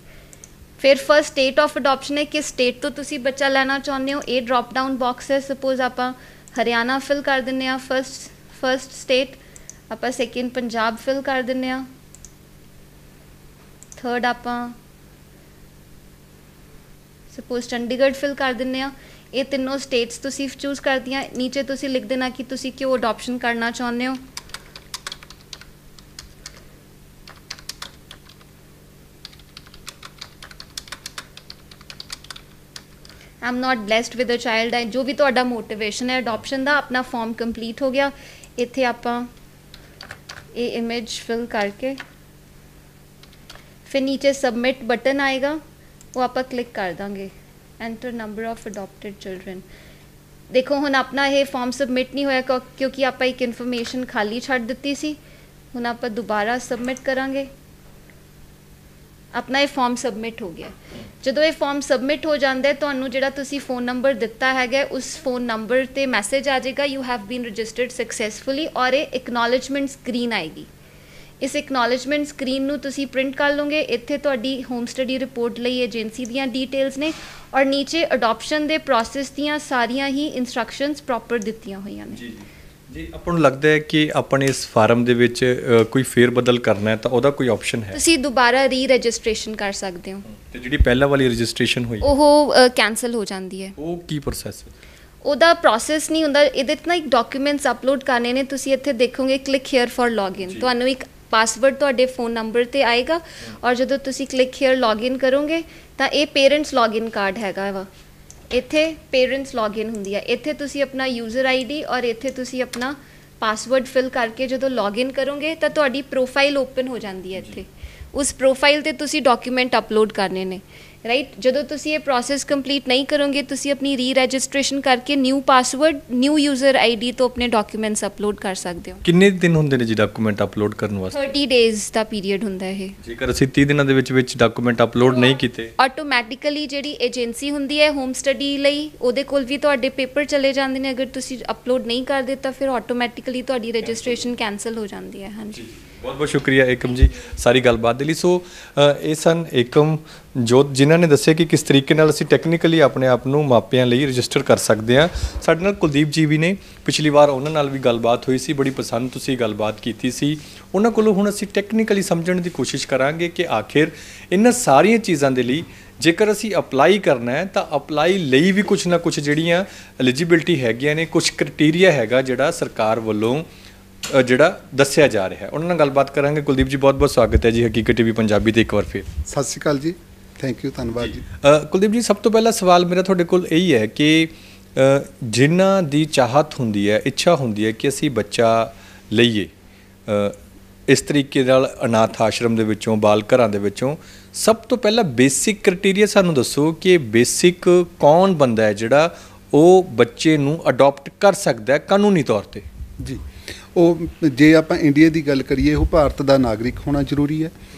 ਫਿਰ ਫਸਟ ਸਟੇਟ ਆਫ ਅਡੋਪਸ਼ਨ ਹੈ, ਕਿਸ ਸਟੇਟ ਤੋਂ ਤੁਸੀਂ ਬੱਚਾ ਲੈਣਾ ਚਾਹੁੰਦੇ ਹੋ। ਇਹ ਡ੍ਰੌਪ ਡਾਊਨ ਬਾਕਸ ਹੈ, ਸਪੋਜ਼ ਆਪਾਂ ਹਰਿਆਣਾ ਫਿਲ ਕਰ ਦਿੰਦੇ ਹਾਂ ਫਸਟ ਸਟੇਟ, ਆਪਾਂ ਸੈਕਿੰਡ ਪੰਜਾਬ ਫਿਲ ਕਰ ਦਿੰਦੇ ਹਾਂ, ਥਰਡ ਆਪਾਂ ਸਪੋਜ਼ ਚੰਡੀਗੜ੍ਹ ਫਿਲ ਕਰ ਦਿੰਦੇ ਹਾਂ। ਇਹ ਤਿੰਨੋਂ ਸਟੇਟਸ ਤੁਸੀਂ ਚੂਜ਼ ਕਰਦੀਆਂ। ਨੀਚੇ ਤੁਸੀਂ ਲਿਖ ਦੇਣਾ ਕਿ ਤੁਸੀਂ ਕਿਉਂ ਅਡੋਪਸ਼ਨ ਕਰਨਾ ਚਾਹੁੰਦੇ ਹੋ। ਆਮ ਨਾਟ ਬਲੈਸਡ ਵਿਦ ਅ ਚਾਈਲਡ, ਜੋ ਵੀ ਤੁਹਾਡਾ ਮੋਟੀਵੇਸ਼ਨ ਹੈ ਅਡੋਪਸ਼ਨ ਦਾ। ਆਪਣਾ ਫਾਰਮ ਕੰਪਲੀਟ ਹੋ ਗਿਆ। ਇੱਥੇ ਆਪਾਂ ਇਹ ਇਮੇਜ ਫਿਲ ਕਰਕੇ ਫਿਰ ਨੀਚੇ ਸਬਮਿਟ ਬਟਨ ਆਏਗਾ, ਉਹ ਆਪਾਂ ਕਲਿੱਕ ਕਰ ਦਾਂਗੇ। Enter number of adopted children. ਦੇਖੋ ਹੁਣ ਆਪਣਾ ਇਹ ਫਾਰਮ ਸਬਮਿਟ ਨਹੀਂ ਹੋਇਆ ਕਿਉਂਕਿ ਆਪਾਂ ਇੱਕ ਇਨਫੋਰਮੇਸ਼ਨ ਖਾਲੀ ਛੱਡ ਦਿੱਤੀ ਸੀ। ਹੁਣ ਆਪਾਂ ਦੁਬਾਰਾ ਸਬਮਿਟ ਕਰਾਂਗੇ। ਆਪਣਾ ਇਹ ਫਾਰਮ ਸਬਮਿਟ ਹੋ ਗਿਆ। ਜਦੋਂ ਇਹ ਫਾਰਮ ਸਬਮਿਟ ਹੋ ਜਾਂਦਾ ਹੈ, ਤੁਹਾਨੂੰ ਜਿਹੜਾ ਤੁਸੀਂ ਫ਼ੋਨ ਨੰਬਰ ਦਿੱਤਾ ਹੈਗਾ ਉਸ ਫ਼ੋਨ ਨੰਬਰ 'ਤੇ ਮੈਸੇਜ ਆ ਜਾਏਗਾ, you have been registered successfully, ਔਰ ਇਹ ਇਕਨੋਲੇਜਮੈਂਟ ਸਕਰੀਨ ਆਏਗੀ। ਇਸ ਇਕਨੋਲੇਜਮੈਂਟ ਸਕਰੀਨ ਨੂੰ ਤੁਸੀਂ ਪ੍ਰਿੰਟ ਕਰ ਲਓਗੇ। ਇੱਥੇ ਤੁਹਾਡੀ ਹੋਮ ਸਟੱਡੀ ਰਿਪੋਰਟ ਲਈ ਏਜੰਸੀ ਦੀਆਂ ਡੀਟੇਲਸ ਨੇ, ਔਰ ਨੀਚੇ ਅਡੋਪਸ਼ਨ ਦੇ ਪ੍ਰੋਸੈਸ ਦੀਆਂ ਸਾਰੀਆਂ ਹੀ ਇੰਸਟਰਕਸ਼ਨਸ ਪ੍ਰੋਪਰ ਦਿੱਤੀਆਂ ਹੋਈਆਂ ਨੇ। ਜੀ ਆਪਾਂ ਨੂੰ ਲੱਗਦਾ ਹੈ ਕਿ ਆਪਣੇ ਇਸ ਫਾਰਮ ਦੇ ਵਿੱਚ ਕੋਈ ਫੇਰ ਬਦਲ ਕਰਨਾ ਹੈ ਤਾਂ ਉਹਦਾ ਕੋਈ ਆਪਸ਼ਨ ਹੈ? ਤੁਸੀਂ ਦੁਬਾਰਾ ਰੀ ਰਜਿਸਟ੍ਰੇਸ਼ਨ ਕਰ ਸਕਦੇ ਹੋ। ਤੇ ਜਿਹੜੀ ਪਹਿਲਾਂ ਵਾਲੀ ਰਜਿਸਟ੍ਰੇਸ਼ਨ ਹੋਈ ਉਹ ਕੈਂਸਲ ਹੋ ਜਾਂਦੀ ਹੈ। ਉਹ ਕੀ ਪ੍ਰੋਸੈਸ ਹੈ? ਉਹਦਾ ਪ੍ਰੋਸੈਸ ਨਹੀਂ ਹੁੰਦਾ। ਇਹਦੇ 'ਤੇ ਨਾ ਇੱਕ ਡਾਕੂਮੈਂਟਸ ਅਪਲੋਡ ਕਰਨੇ ਨੇ। ਤੁਸੀਂ ਇੱਥੇ ਦੇਖੋਗੇ ਕਲਿੱਕ ਹੇਅਰ ਫॉर ਲੌਗਇਨ, ਤੁਹਾਨੂੰ ਇੱਕ ਪਾਸਵਰਡ ਤੁਹਾਡੇ ਫ਼ੋਨ ਨੰਬਰ 'ਤੇ ਆਏਗਾ, ਔਰ ਜਦੋਂ ਤੁਸੀਂ ਕਲਿੱਕ ਹੇਅਰ ਲੌਗਇਨ ਕਰੋਗੇ ਤਾਂ ਇਹ ਪੇਰੈਂਟਸ ਲੌਗਇਨ ਕਾਰਡ ਹੈਗਾ ਵਾ। ਇੱਥੇ ਪੇਰੈਂਟਸ ਲੌਗਇਨ ਹੁੰਦੀ ਹੈ। ਇੱਥੇ ਤੁਸੀਂ ਆਪਣਾ ਯੂਜ਼ਰ ਆਈਡੀ ਔਰ ਇੱਥੇ ਤੁਸੀਂ ਆਪਣਾ ਪਾਸਵਰਡ ਫਿਲ ਕਰਕੇ ਜਦੋਂ ਲੌਗਇਨ ਕਰੋਗੇ ਤਾਂ ਤੁਹਾਡੀ ਪ੍ਰੋਫਾਈਲ ਓਪਨ ਹੋ ਜਾਂਦੀ ਹੈ। ਇੱਥੇ ਉਸ ਪ੍ਰੋਫਾਈਲ 'ਤੇ ਤੁਸੀਂ ਡਾਕੂਮੈਂਟ ਅਪਲੋਡ ਕਰਨੇ ਨੇ, ਰਾਈਟ। ਜਦੋਂ ਤੁਸੀਂ ਇਹ ਪ੍ਰੋਸੈਸ ਕੰਪਲੀਟ ਨਹੀਂ ਕਰੋਗੇ, ਤੁਸੀਂ ਆਪਣੀ ਰੀ ਰਜਿਸਟ੍ਰੇਸ਼ਨ ਕਰਕੇ new password, new user ID ਤੋਂ ਆਪਣੇ ਡਾਕੂਮੈਂਟਸ ਅਪਲੋਡ ਕਰ ਸਕਦੇ ਹੋ। ਕਿੰਨੇ ਦਿਨ ਹੁੰਦੇ ਨੇ ਜੀ ਡਾਕੂਮੈਂਟ ਅਪਲੋਡ ਕਰਨ ਵਾਸਤੇ? 30 ਡੇਜ਼ ਦਾ ਪੀਰੀਅਡ ਹੁੰਦਾ ਇਹ। ਜੇਕਰ ਅਸੀਂ 30 ਦਿਨਾਂ ਦੇ ਵਿੱਚ ਡਾਕੂਮੈਂਟ ਅਪਲੋਡ ਨਹੀਂ ਕੀਤੇ, ਆਟੋਮੈਟਿਕਲੀ ਜਿਹੜੀ ਏਜੰਸੀ ਹੁੰਦੀ ਹੈ ਹੋਮ ਸਟੱਡੀ ਲਈ, ਉਹਦੇ ਕੋਲ ਵੀ ਤੁਹਾਡੇ ਪੇਪਰ ਚਲੇ ਜਾਂਦੇ ਨੇ। ਅਗਰ ਤੁਸੀਂ ਅਪਲੋਡ ਨਹੀਂ ਕਰਦੇ ਤਾਂ ਫਿਰ ਆਟੋਮੈਟਿਕਲੀ ਤੁਹਾਡੀ ਰਜਿਸਟ੍ਰੇਸ਼ਨ ਕੈਂਸਲ ਹੋ ਜਾਂਦੀ ਹੈ। ਹਾਂਜੀ, ਬਹੁਤ ਬਹੁਤ ਸ਼ੁਕਰੀਆ ਏਕਮ ਜੀ ਸਾਰੀ ਗੱਲਬਾਤ ਦੇ ਲਈ। ਸੋ ਇਹ ਸਨ ਏਕਮ ਜੋਤ, ਜਿਨ੍ਹਾਂ ਨੇ ਦੱਸਿਆ ਕਿ ਕਿਸ ਤਰੀਕੇ ਨਾਲ ਅਸੀਂ ਟੈਕਨੀਕਲੀ ਆਪਣੇ ਆਪ ਨੂੰ ਮਾਪਿਆਂ ਲਈ ਰਜਿਸਟਰ ਕਰ ਸਕਦੇ ਹਾਂ। ਸਾਡੇ ਨਾਲ ਕੁਲਦੀਪ ਜੀ ਵੀ ਨੇ, ਪਿਛਲੀ ਵਾਰ ਉਹਨਾਂ ਨਾਲ ਵੀ ਗੱਲਬਾਤ ਹੋਈ ਸੀ, ਬੜੀ ਪਸੰਦ ਤੁਸੀਂ ਗੱਲਬਾਤ ਕੀਤੀ ਸੀ ਉਹਨਾਂ ਕੋਲੋਂ। ਹੁਣ ਅਸੀਂ ਟੈਕਨੀਕਲੀ ਸਮਝਣ ਦੀ ਕੋਸ਼ਿਸ਼ ਕਰਾਂਗੇ ਕਿ ਆਖਿਰ ਇਹਨਾਂ ਸਾਰੀਆਂ ਚੀਜ਼ਾਂ ਦੇ ਲਈ ਜੇਕਰ ਅਸੀਂ ਅਪਲਾਈ ਕਰਨਾ ਹੈ ਤਾਂ ਅਪਲਾਈ ਲਈ ਵੀ ਕੁਛ ਨਾ ਕੁਛ ਜਿਹੜੀਆਂ ਐਲੀਜੀਬਿਲਟੀ ਹੈਗੀਆਂ ਨੇ, ਕੁਛ ਕ੍ਰਾਈਟੇਰੀਆ ਹੈਗਾ ਜਿਹੜਾ ਸਰਕਾਰ ਵੱਲੋਂ ਜਿਹੜਾ ਦੱਸਿਆ ਜਾ ਰਿਹਾ ਹੈ। ਉਹਨਾਂ ਨਾਲ ਗੱਲਬਾਤ ਕਰਾਂਗੇ। ਕੁਲਦੀਪ ਜੀ ਬਹੁਤ ਬਹੁਤ ਸਵਾਗਤ ਹੈ ਜੀ ਹਕੀਕਤ ਟੀਵੀ ਪੰਜਾਬੀ ਤੇ ਇੱਕ ਵਾਰ ਫਿਰ। ਸਤਿ ਸ਼੍ਰੀ ਅਕਾਲ ਜੀ, ਥੈਂਕ ਯੂ, ਧੰਨਵਾਦ ਜੀ। ਕੁਲਦੀਪ ਜੀ, ਸਭ ਤੋਂ ਪਹਿਲਾ ਸਵਾਲ ਮੇਰਾ ਤੁਹਾਡੇ ਕੋਲ ਇਹੀ ਹੈ ਕਿ ਜਿਨ੍ਹਾਂ ਦੀ ਚਾਹਤ ਹੁੰਦੀ ਹੈ, ਇੱਛਾ ਹੁੰਦੀ ਹੈ ਕਿ ਅਸੀਂ ਬੱਚਾ ਲਈਏ ਇਸ ਤਰੀਕੇ ਨਾਲ ਅਨਾਥ ਆਸ਼ਰਮ ਦੇ ਵਿੱਚੋਂ, ਬਾਲ ਘਰਾਂ ਦੇ ਵਿੱਚੋਂ, ਸਭ ਤੋਂ ਪਹਿਲਾਂ ਬੇਸਿਕ ਕ੍ਰਾਈਟੇਰੀਆ ਸਾਨੂੰ ਦੱਸੋ ਕਿ ਬੇਸਿਕ ਕੌਣ ਬੰਦਾ ਹੈ ਜਿਹੜਾ ਉਹ ਬੱਚੇ ਨੂੰ ਅਡਾਪਟ ਕਰ ਸਕਦਾ ਹੈ ਕਾਨੂੰਨੀ ਤੌਰ 'ਤੇ? ਜੀ, ਉਹ ਜੇ ਆਪਾਂ ਇੰਡੀਆ ਦੀ ਗੱਲ ਕਰੀਏ, ਉਹ ਭਾਰਤ ਦਾ ਨਾਗਰਿਕ ਹੋਣਾ ਜ਼ਰੂਰੀ ਹੈ।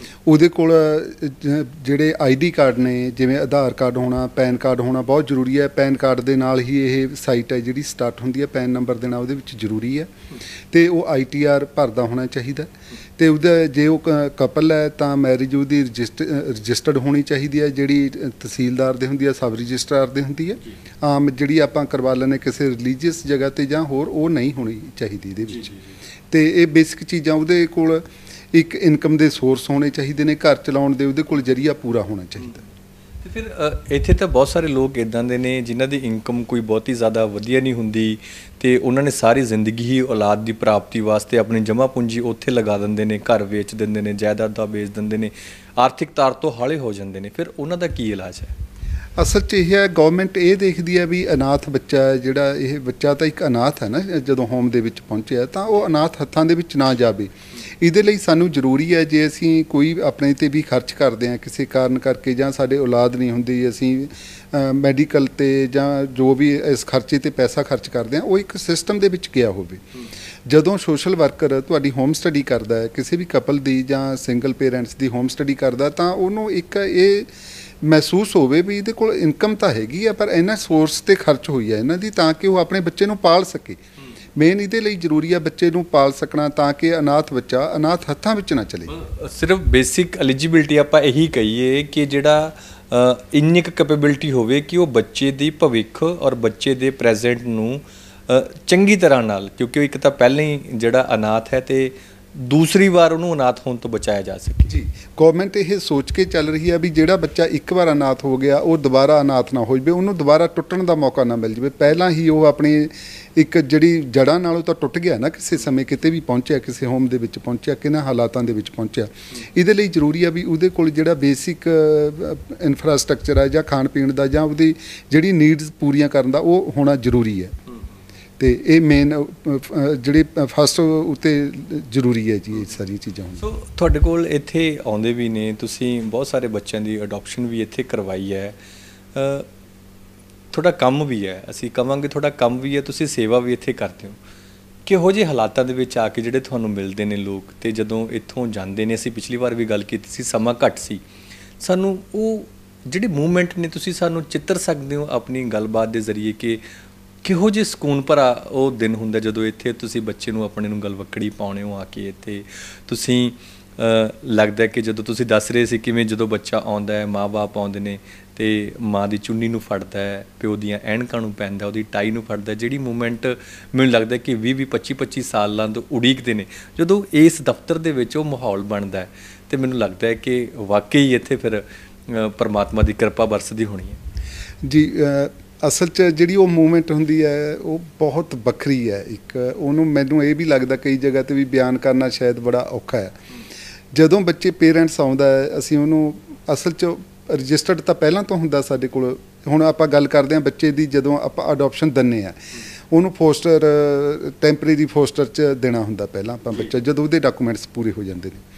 ਉਹਦੇ ਕੋਲ ਜਿਹੜੇ ਆਈਡੀ ਕਾਰਡ ਨੇ, ਜਿਵੇਂ ਆਧਾਰ ਕਾਰਡ ਹੋਣਾ, ਪੈਨ ਕਾਰਡ ਹੋਣਾ ਬਹੁਤ ਜ਼ਰੂਰੀ ਹੈ। ਪੈਨ ਕਾਰਡ ਦੇ ਨਾਲ ਹੀ ਇਹ ਸਾਈਟ ਹੈ ਜਿਹੜੀ ਸਟਾਰਟ ਹੁੰਦੀ ਹੈ, ਪੈਨ ਨੰਬਰ ਦੇਣਾ ਉਹਦੇ ਵਿੱਚ ਜ਼ਰੂਰੀ ਹੈ। ਅਤੇ ਉਹ ITR ਭਰਦਾ ਹੋਣਾ ਚਾਹੀਦਾ। ਅਤੇ ਉਹਦਾ ਜੇ ਉਹ ਕਪਲ ਹੈ ਤਾਂ ਮੈਰਿਜ ਉਹਦੀ ਰਜਿਸਟਰਡ ਹੋਣੀ ਚਾਹੀਦੀ ਹੈ, ਜਿਹੜੀ ਤਹਿਸੀਲਦਾਰ ਦੇ ਹੁੰਦੀ ਹੈ, ਸਬ ਰਜਿਸਟਰਾਰ ਦੇ ਹੁੰਦੀ ਹੈ। ਆਮ ਜਿਹੜੀ ਆਪਾਂ ਕਰਵਾ ਲੈਂਦੇ ਕਿਸੇ ਰਿਲੀਜੀਅਸ ਜਗ੍ਹਾ 'ਤੇ ਜਾਂ ਹੋਰ, ਉਹ ਨਹੀਂ ਹੋਣੀ ਚਾਹੀਦੀ ਇਹਦੇ ਵਿੱਚ। ਅਤੇ ਇਹ ਬੇਸਿਕ ਚੀਜ਼ਾਂ, ਉਹਦੇ ਕੋਲ ਇੱਕ ਇਨਕਮ ਦੇ ਸੋਰਸ ਹੋਣੇ ਚਾਹੀਦੇ ਨੇ, ਘਰ ਚਲਾਉਣ ਦੇ ਉਹਦੇ ਕੋਲ ਜ਼ਰੀਆ ਪੂਰਾ ਹੋਣਾ ਚਾਹੀਦਾ। ਤੇ ਫਿਰ ਇੱਥੇ ਤਾਂ ਬਹੁਤ ਸਾਰੇ ਲੋਕ ਇੱਦਾਂ ਦੇ ਨੇ ਜਿਨ੍ਹਾਂ ਦੀ ਇਨਕਮ ਕੋਈ ਬਹੁਤੀ ਜ਼ਿਆਦਾ ਵਧੀਆ ਨਹੀਂ ਹੁੰਦੀ ਤੇ ਉਹਨਾਂ ਨੇ ਸਾਰੀ ਜ਼ਿੰਦਗੀ ਹੀ ਔਲਾਦ ਦੀ ਪ੍ਰਾਪਤੀ ਵਾਸਤੇ ਆਪਣੀ ਜਮ੍ਹਾਂ ਪੂੰਜੀ ਉੱਥੇ ਲਗਾ ਦਿੰਦੇ ਨੇ, ਘਰ ਵੇਚ ਦਿੰਦੇ ਨੇ, ਜਾਇਦਾਦਾਂ ਵੇਚ ਦਿੰਦੇ ਨੇ, ਆਰਥਿਕ ਤੌਰ ਤੋਂ ਹਾਲੇ ਹੋ ਜਾਂਦੇ ਨੇ। ਫਿਰ ਉਹਨਾਂ ਦਾ ਕੀ ਇਲਾਜ ਹੈ? ਅਸਲ 'ਚ ਇਹ ਹੈ, ਗੌਰਮੈਂਟ ਇਹ ਦੇਖਦੀ ਹੈ ਵੀ ਅਨਾਥ ਬੱਚਾ ਹੈ ਜਿਹੜਾ, ਇਹ ਬੱਚਾ ਤਾਂ ਇੱਕ ਅਨਾਥ ਹੈ ਨਾ, ਜਦੋਂ ਹੋਮ ਦੇ ਵਿੱਚ ਪਹੁੰਚਿਆ ਤਾਂ ਉਹ ਅਨਾਥ ਹੱਥਾਂ ਦੇ ਵਿੱਚ ਨਾ ਜਾਵੇ। ਇਹਦੇ ਲਈ ਸਾਨੂੰ ਜ਼ਰੂਰੀ ਹੈ, ਜੇ ਅਸੀਂ ਕੋਈ ਆਪਣੇ 'ਤੇ ਵੀ ਖਰਚ ਕਰਦੇ ਹਾਂ ਕਿਸੇ ਕਾਰਨ ਕਰਕੇ, ਜਾਂ ਸਾਡੇ ਔਲਾਦ ਨਹੀਂ ਹੁੰਦੀ, ਅਸੀਂ ਮੈਡੀਕਲ 'ਤੇ ਜਾਂ ਜੋ ਵੀ ਇਸ ਖਰਚੇ 'ਤੇ ਪੈਸਾ ਖਰਚ ਕਰਦੇ ਹਾਂ, ਉਹ ਇੱਕ ਸਿਸਟਮ ਦੇ ਵਿੱਚ ਗਿਆ ਹੋਵੇ। ਜਦੋਂ ਸੋਸ਼ਲ ਵਰਕਰ ਤੁਹਾਡੀ ਹੋਮ ਸਟੱਡੀ ਕਰਦਾ ਹੈ, ਕਿਸੇ ਵੀ ਕਪਲ ਦੀ ਜਾਂ ਸਿੰਗਲ ਪੇਰੈਂਟਸ ਦੀ ਹੋਮ ਸਟੱਡੀ ਕਰਦਾ, ਤਾਂ ਉਹਨੂੰ ਇੱਕ ਇਹ ਮਹਿਸੂਸ ਹੋਵੇ ਵੀ ਇਹਦੇ ਕੋਲ ਇਨਕਮ ਤਾਂ ਹੈਗੀ ਆ, ਪਰ ਇਹਨਾਂ ਸੋਰਸ 'ਤੇ ਖਰਚ ਹੋਈ ਹੈ ਇਹਨਾਂ ਦੀ, ਤਾਂ ਕਿ ਉਹ ਆਪਣੇ ਬੱਚੇ ਨੂੰ ਪਾਲ ਸਕੇ। ਮੇਨ ਇਹਦੇ ਲਈ ਜ਼ਰੂਰੀ ਆ ਬੱਚੇ ਨੂੰ ਪਾਲ ਸਕਣਾ, ਤਾਂ ਕਿ ਅਨਾਥ ਬੱਚਾ ਅਨਾਥ ਹੱਥਾਂ ਵਿੱਚ ਨਾ ਚਲੇ। ਸਿਰਫ ਬੇਸਿਕ ਐਲੀਜੀਬਿਲਟੀ ਆਪਾਂ ਇਹੀ ਕਹੀਏ ਕਿ ਜਿਹੜਾ ਇੰਨੀ ਕੁ ਕੈਪੇਬਿਲਿਟੀ ਹੋਵੇ ਕਿ ਉਹ ਬੱਚੇ ਦੀ ਭਵਿੱਖ ਔਰ ਬੱਚੇ ਦੇ ਪ੍ਰੈਜ਼ੈਂਟ ਨੂੰ ਚੰਗੀ ਤਰ੍ਹਾਂ ਨਾਲ, ਕਿਉਂਕਿ ਉਹ ਇੱਕ ਤਾਂ ਪਹਿਲਾਂ ਹੀ ਜਿਹੜਾ ਅਨਾਥ ਹੈ ਤੇ ਦੂਸਰੀ ਵਾਰ ਉਹਨੂੰ ਅਨਾਥ ਹੋਣ ਤੋਂ ਬਚਾਇਆ ਜਾ ਸਕੇ। ਜੀ, ਗੌਰਮੈਂਟ ਇਹ ਸੋਚ ਕੇ ਚੱਲ ਰਹੀ ਹੈ ਵੀ ਜਿਹੜਾ ਬੱਚਾ ਇੱਕ ਵਾਰ ਅਨਾਥ ਹੋ ਗਿਆ ਉਹ ਦੁਬਾਰਾ ਅਨਾਥ ਨਾ ਹੋ ਜਾਵੇ, ਉਹਨੂੰ ਦੁਬਾਰਾ ਟੁੱਟਣ ਦਾ ਮੌਕਾ ਨਾ ਮਿਲ ਜਾਵੇ। ਪਹਿਲਾਂ ਹੀ ਉਹ ਆਪਣੀ ਇੱਕ ਜਿਹੜੀ ਜੜ੍ਹਾਂ ਨਾਲੋਂ ਤਾਂ ਟੁੱਟ ਗਿਆ ਨਾ, ਕਿਸੇ ਸਮੇਂ ਕਿਤੇ ਵੀ ਪਹੁੰਚਿਆ, ਕਿਸੇ ਹੋਮ ਦੇ ਵਿੱਚ ਪਹੁੰਚਿਆ, ਕਿਹਨਾਂ ਹਾਲਾਤਾਂ ਦੇ ਵਿੱਚ ਪਹੁੰਚਿਆ। ਇਹਦੇ ਲਈ ਜ਼ਰੂਰੀ ਆ ਵੀ ਉਹਦੇ ਕੋਲ ਜਿਹੜਾ ਬੇਸਿਕ ਇਨਫਰਾਸਟ੍ਰਕਚਰ ਹੈ, ਜਾਂ ਖਾਣ ਪੀਣ ਦਾ, ਜਾਂ ਉਹਦੀ ਜਿਹੜੀ ਨੀਡਸ ਪੂਰੀਆਂ ਕਰਨ ਦਾ, ਉਹ ਹੋਣਾ ਜ਼ਰੂਰੀ ਹੈ। ਤੇ ਇਹ ਮੇਨ ਜਿਹੜੇ ਫਸਟ ਉੱਤੇ ਜ਼ਰੂਰੀ ਹੈ ਜੀ, ਇਹ ਸਾਰੀਆਂ ਚੀਜ਼ਾਂ। ਸੋ ਤੁਹਾਡੇ ਕੋਲ ਇੱਥੇ ਆਉਂਦੇ ਵੀ ਨੇ, ਤੁਸੀਂ ਬਹੁਤ ਸਾਰੇ ਬੱਚਿਆਂ ਦੀ ਅਡੋਪਸ਼ਨ ਵੀ ਇੱਥੇ ਕਰਵਾਈ ਹੈ, ਤੁਹਾਡਾ ਕੰਮ ਵੀ ਹੈ, ਅਸੀਂ ਕਹਾਂਗੇ ਤੁਹਾਡਾ ਕੰਮ ਵੀ ਹੈ, ਤੁਸੀਂ ਸੇਵਾ ਵੀ ਇੱਥੇ ਕਰਦੇ ਹੋ। ਕਿਹੋ ਜਿਹੇ ਹਾਲਾਤਾਂ ਦੇ ਵਿੱਚ ਆ ਕੇ ਜਿਹੜੇ ਤੁਹਾਨੂੰ ਮਿਲਦੇ ਨੇ ਲੋਕ, ਤੇ ਜਦੋਂ ਇੱਥੋਂ ਜਾਂਦੇ ਨੇ, ਅਸੀਂ ਪਿਛਲੀ ਵਾਰ ਵੀ ਗੱਲ ਕੀਤੀ ਸੀ, ਸਮਾਂ ਘੱਟ ਸੀ, ਸਾਨੂੰ ਉਹ ਜਿਹੜੇ ਮੂਵਮੈਂਟ ਨੇ ਤੁਸੀਂ ਸਾਨੂੰ ਚਿੱਤਰ ਸਕਦੇ ਹੋ ਆਪਣੀ ਗੱਲਬਾਤ ਦੇ ਜ਼ਰੀਏ ਕਿ ਕਿਹੋ ਜਿਹੇ ਸਕੂਨ ਭਰਾ ਉਹ ਦਿਨ ਹੁੰਦਾ ਜਦੋਂ ਇੱਥੇ ਤੁਸੀਂ ਬੱਚੇ ਨੂੰ ਆਪਣੇ ਨੂੰ ਗਲਵੱਕੜੀ ਪਾਉਣੇ ਹੋ ਆ ਕੇ ਇੱਥੇ ਤੁਸੀਂ ਲੱਗਦਾ ਕਿ ਜਦੋਂ ਤੁਸੀਂ ਦੱਸ ਰਹੇ ਸੀ ਕਿਵੇਂ ਜਦੋਂ ਬੱਚਾ ਆਉਂਦਾ ਹੈ, ਮਾਂ-ਬਾਪ ਆਉਂਦੇ ਨੇ ਤੇ ਮਾਂ ਦੀ ਚੁੰਨੀ ਨੂੰ ਫੜਦਾ ਹੈ, ਪਿਓ ਦੀਆਂ ਐਨਕਾਂ ਨੂੰ ਪੈਂਦਾ, ਉਹਦੀ ਟਾਈ ਨੂੰ ਫੜਦਾ, ਜਿਹੜੀ ਮੂਵਮੈਂਟ ਮੈਨੂੰ ਲੱਗਦਾ ਕਿ 20-20 25-25 ਸਾਲਾਂ ਤੋਂ ਉਡੀਕਦੇ ਨੇ, ਜਦੋਂ ਇਸ ਦਫ਼ਤਰ ਦੇ ਵਿੱਚ ਉਹ ਮਾਹੌਲ ਬਣਦਾ ਹੈ ਤੇ ਮੈਨੂੰ ਲੱਗਦਾ ਹੈ ਕਿ ਵਾਕਈ ਇੱਥੇ ਫਿਰ ਪਰਮਾਤਮਾ ਦੀ ਕਿਰਪਾ ਵਰਸਦੀ ਹੋਣੀ ਹੈ। ਜੀ, ਅਸਲ 'ਚ ਜਿਹੜੀ ਉਹ ਮੂਵਮੈਂਟ ਹੁੰਦੀ ਹੈ ਉਹ ਬਹੁਤ ਵੱਖਰੀ ਹੈ। ਇੱਕ ਉਹਨੂੰ ਮੈਨੂੰ ਇਹ ਵੀ ਲੱਗਦਾ ਕਈ ਜਗ੍ਹਾ 'ਤੇ ਵੀ ਬਿਆਨ ਕਰਨਾ ਸ਼ਾਇਦ ਬੜਾ ਔਖਾ ਹੈ। ਜਦੋਂ ਬੱਚੇ ਪੇਰੈਂਟਸ ਆਉਂਦਾ ਹੈ, ਅਸੀਂ ਉਹਨੂੰ ਅਸਲ 'ਚ ਰਜਿਸਟਰਡ ਤਾਂ ਪਹਿਲਾਂ ਤੋਂ ਹੁੰਦਾ ਸਾਡੇ ਕੋਲ। ਹੁਣ ਆਪਾਂ ਗੱਲ ਕਰਦੇ ਹਾਂ ਬੱਚੇ ਦੀ, ਜਦੋਂ ਆਪਾਂ ਅਡੋਪਸ਼ਨ ਦਿੰਦੇ ਹਾਂ, ਉਹਨੂੰ ਫੋਸਟਰ ਟੈਂਪਰੇਰੀ ਫੋਸਟਰ 'ਚ ਦੇਣਾ ਹੁੰਦਾ ਪਹਿਲਾਂ ਆਪਾਂ ਬੱਚਾ, ਜਦੋਂ ਉਹਦੇ ਡਾਕੂਮੈਂਟਸ ਪੂਰੇ ਹੋ ਜਾਂਦੇ ਨੇ।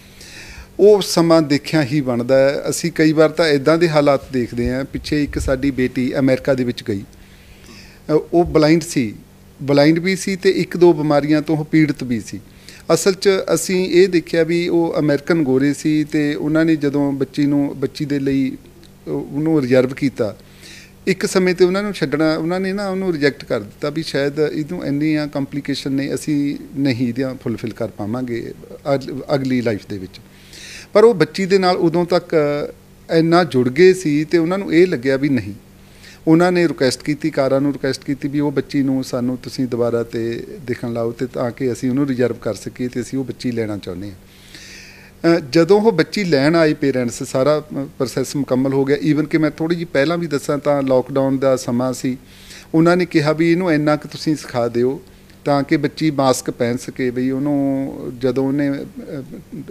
ਉਹ ਸਮਾਂ ਦੇਖਿਆ ਹੀ ਬਣਦਾ ਹੈ। ਅਸੀਂ ਕਈ ਵਾਰ ਤਾਂ ਇੱਦਾਂ ਦੇ ਹਾਲਾਤ ਦੇਖਦੇ ਹਾਂ। ਪਿੱਛੇ ਇੱਕ ਸਾਡੀ ਬੇਟੀ ਅਮਰੀਕਾ ਦੇ ਵਿੱਚ ਗਈ, ਉਹ ਬਲਾਈਂਡ ਵੀ ਸੀ ਤੇ 1-2 ਬਿਮਾਰੀਆਂ ਤੋਂ ਉਹ ਪੀੜਤ ਵੀ ਸੀ। ਅਸਲ 'ਚ ਅਸੀਂ ਇਹ ਦੇਖਿਆ ਵੀ ਉਹ ਅਮਰੀਕਨ ਗੋਰੇ ਸੀ ਤੇ ਉਹਨਾਂ ਨੇ ਜਦੋਂ ਬੱਚੀ ਦੇ ਲਈ ਉਹਨੂੰ ਰਿਜ਼ਰਵ ਕੀਤਾ, ਇੱਕ ਸਮੇਂ 'ਤੇ ਉਹਨਾਂ ਨੂੰ ਛੱਡਣਾ, ਉਹਨਾਂ ਨੇ ਨਾ ਉਹਨੂੰ ਰਿਜੈਕਟ ਕਰ ਦਿੱਤਾ ਵੀ ਸ਼ਾਇਦ ਇਹਨੂੰ ਇੰਨੀਆਂ ਕੰਪਲੀਕੇਸ਼ਨ ਨੇ, ਅਸੀਂ ਨਹੀਂ ਇਹਦੀਆਂ ਫੁੱਲਫਿਲ ਕਰ ਪਾਵਾਂਗੇ ਅਗਲੀ ਲਾਈਫ ਦੇ ਵਿੱਚ। ਪਰ ਉਹ ਬੱਚੀ ਦੇ ਨਾਲ ਉਦੋਂ ਤੱਕ ਇੰਨਾ ਜੁੜ ਗਏ ਸੀ ਤੇ ਉਹਨਾਂ ਨੂੰ ਇਹ ਲੱਗਿਆ ਵੀ ਨਹੀਂ, ਉਹਨਾਂ ਨੇ ਰਿਕੁਐਸਟ ਕੀਤੀ, ਕਾਰਾਂ ਨੂੰ ਰਿਕੁਐਸਟ ਕੀਤੀ ਵੀ ਉਹ ਬੱਚੀ ਨੂੰ ਸਾਨੂੰ ਤੁਸੀਂ ਦੁਬਾਰਾ ਤੇ ਦੇਖਣ ਲਾਓ, ਤੇ ਤਾਂ ਕਿ ਅਸੀਂ ਉਹਨੂੰ ਰਿਜ਼ਰਵ ਕਰ ਸਕੀਏ ਤੇ ਅਸੀਂ ਉਹ ਬੱਚੀ ਲੈਣਾ ਚਾਹੁੰਦੇ ਹਾਂ। ਜਦੋਂ ਉਹ ਬੱਚੀ ਲੈਣ ਆਏ ਪੇਰੈਂਟਸ, ਸਾਰਾ ਪ੍ਰੋਸੈਸ ਮੁਕੰਮਲ ਹੋ ਗਿਆ। ਈਵਨ ਕਿ ਮੈਂ ਥੋੜ੍ਹੀ ਜਿਹੀ ਪਹਿਲਾਂ ਵੀ ਦੱਸਾਂ ਤਾਂ ਲੋਕਡਾਊਨ ਦਾ ਸਮਾਂ ਸੀ, ਉਹਨਾਂ ਨੇ ਕਿਹਾ ਵੀ ਇਹਨੂੰ ਇੰਨਾ ਕੁ ਤੁਸੀਂ ਸਿਖਾ ਦਿਓ ਤਾਂ ਕਿ ਬੱਚੀ ਮਾਸਕ ਪਹਿਨ ਸਕੇ। ਬਈ ਉਹਨੂੰ ਜਦੋਂ ਉਹਨੇ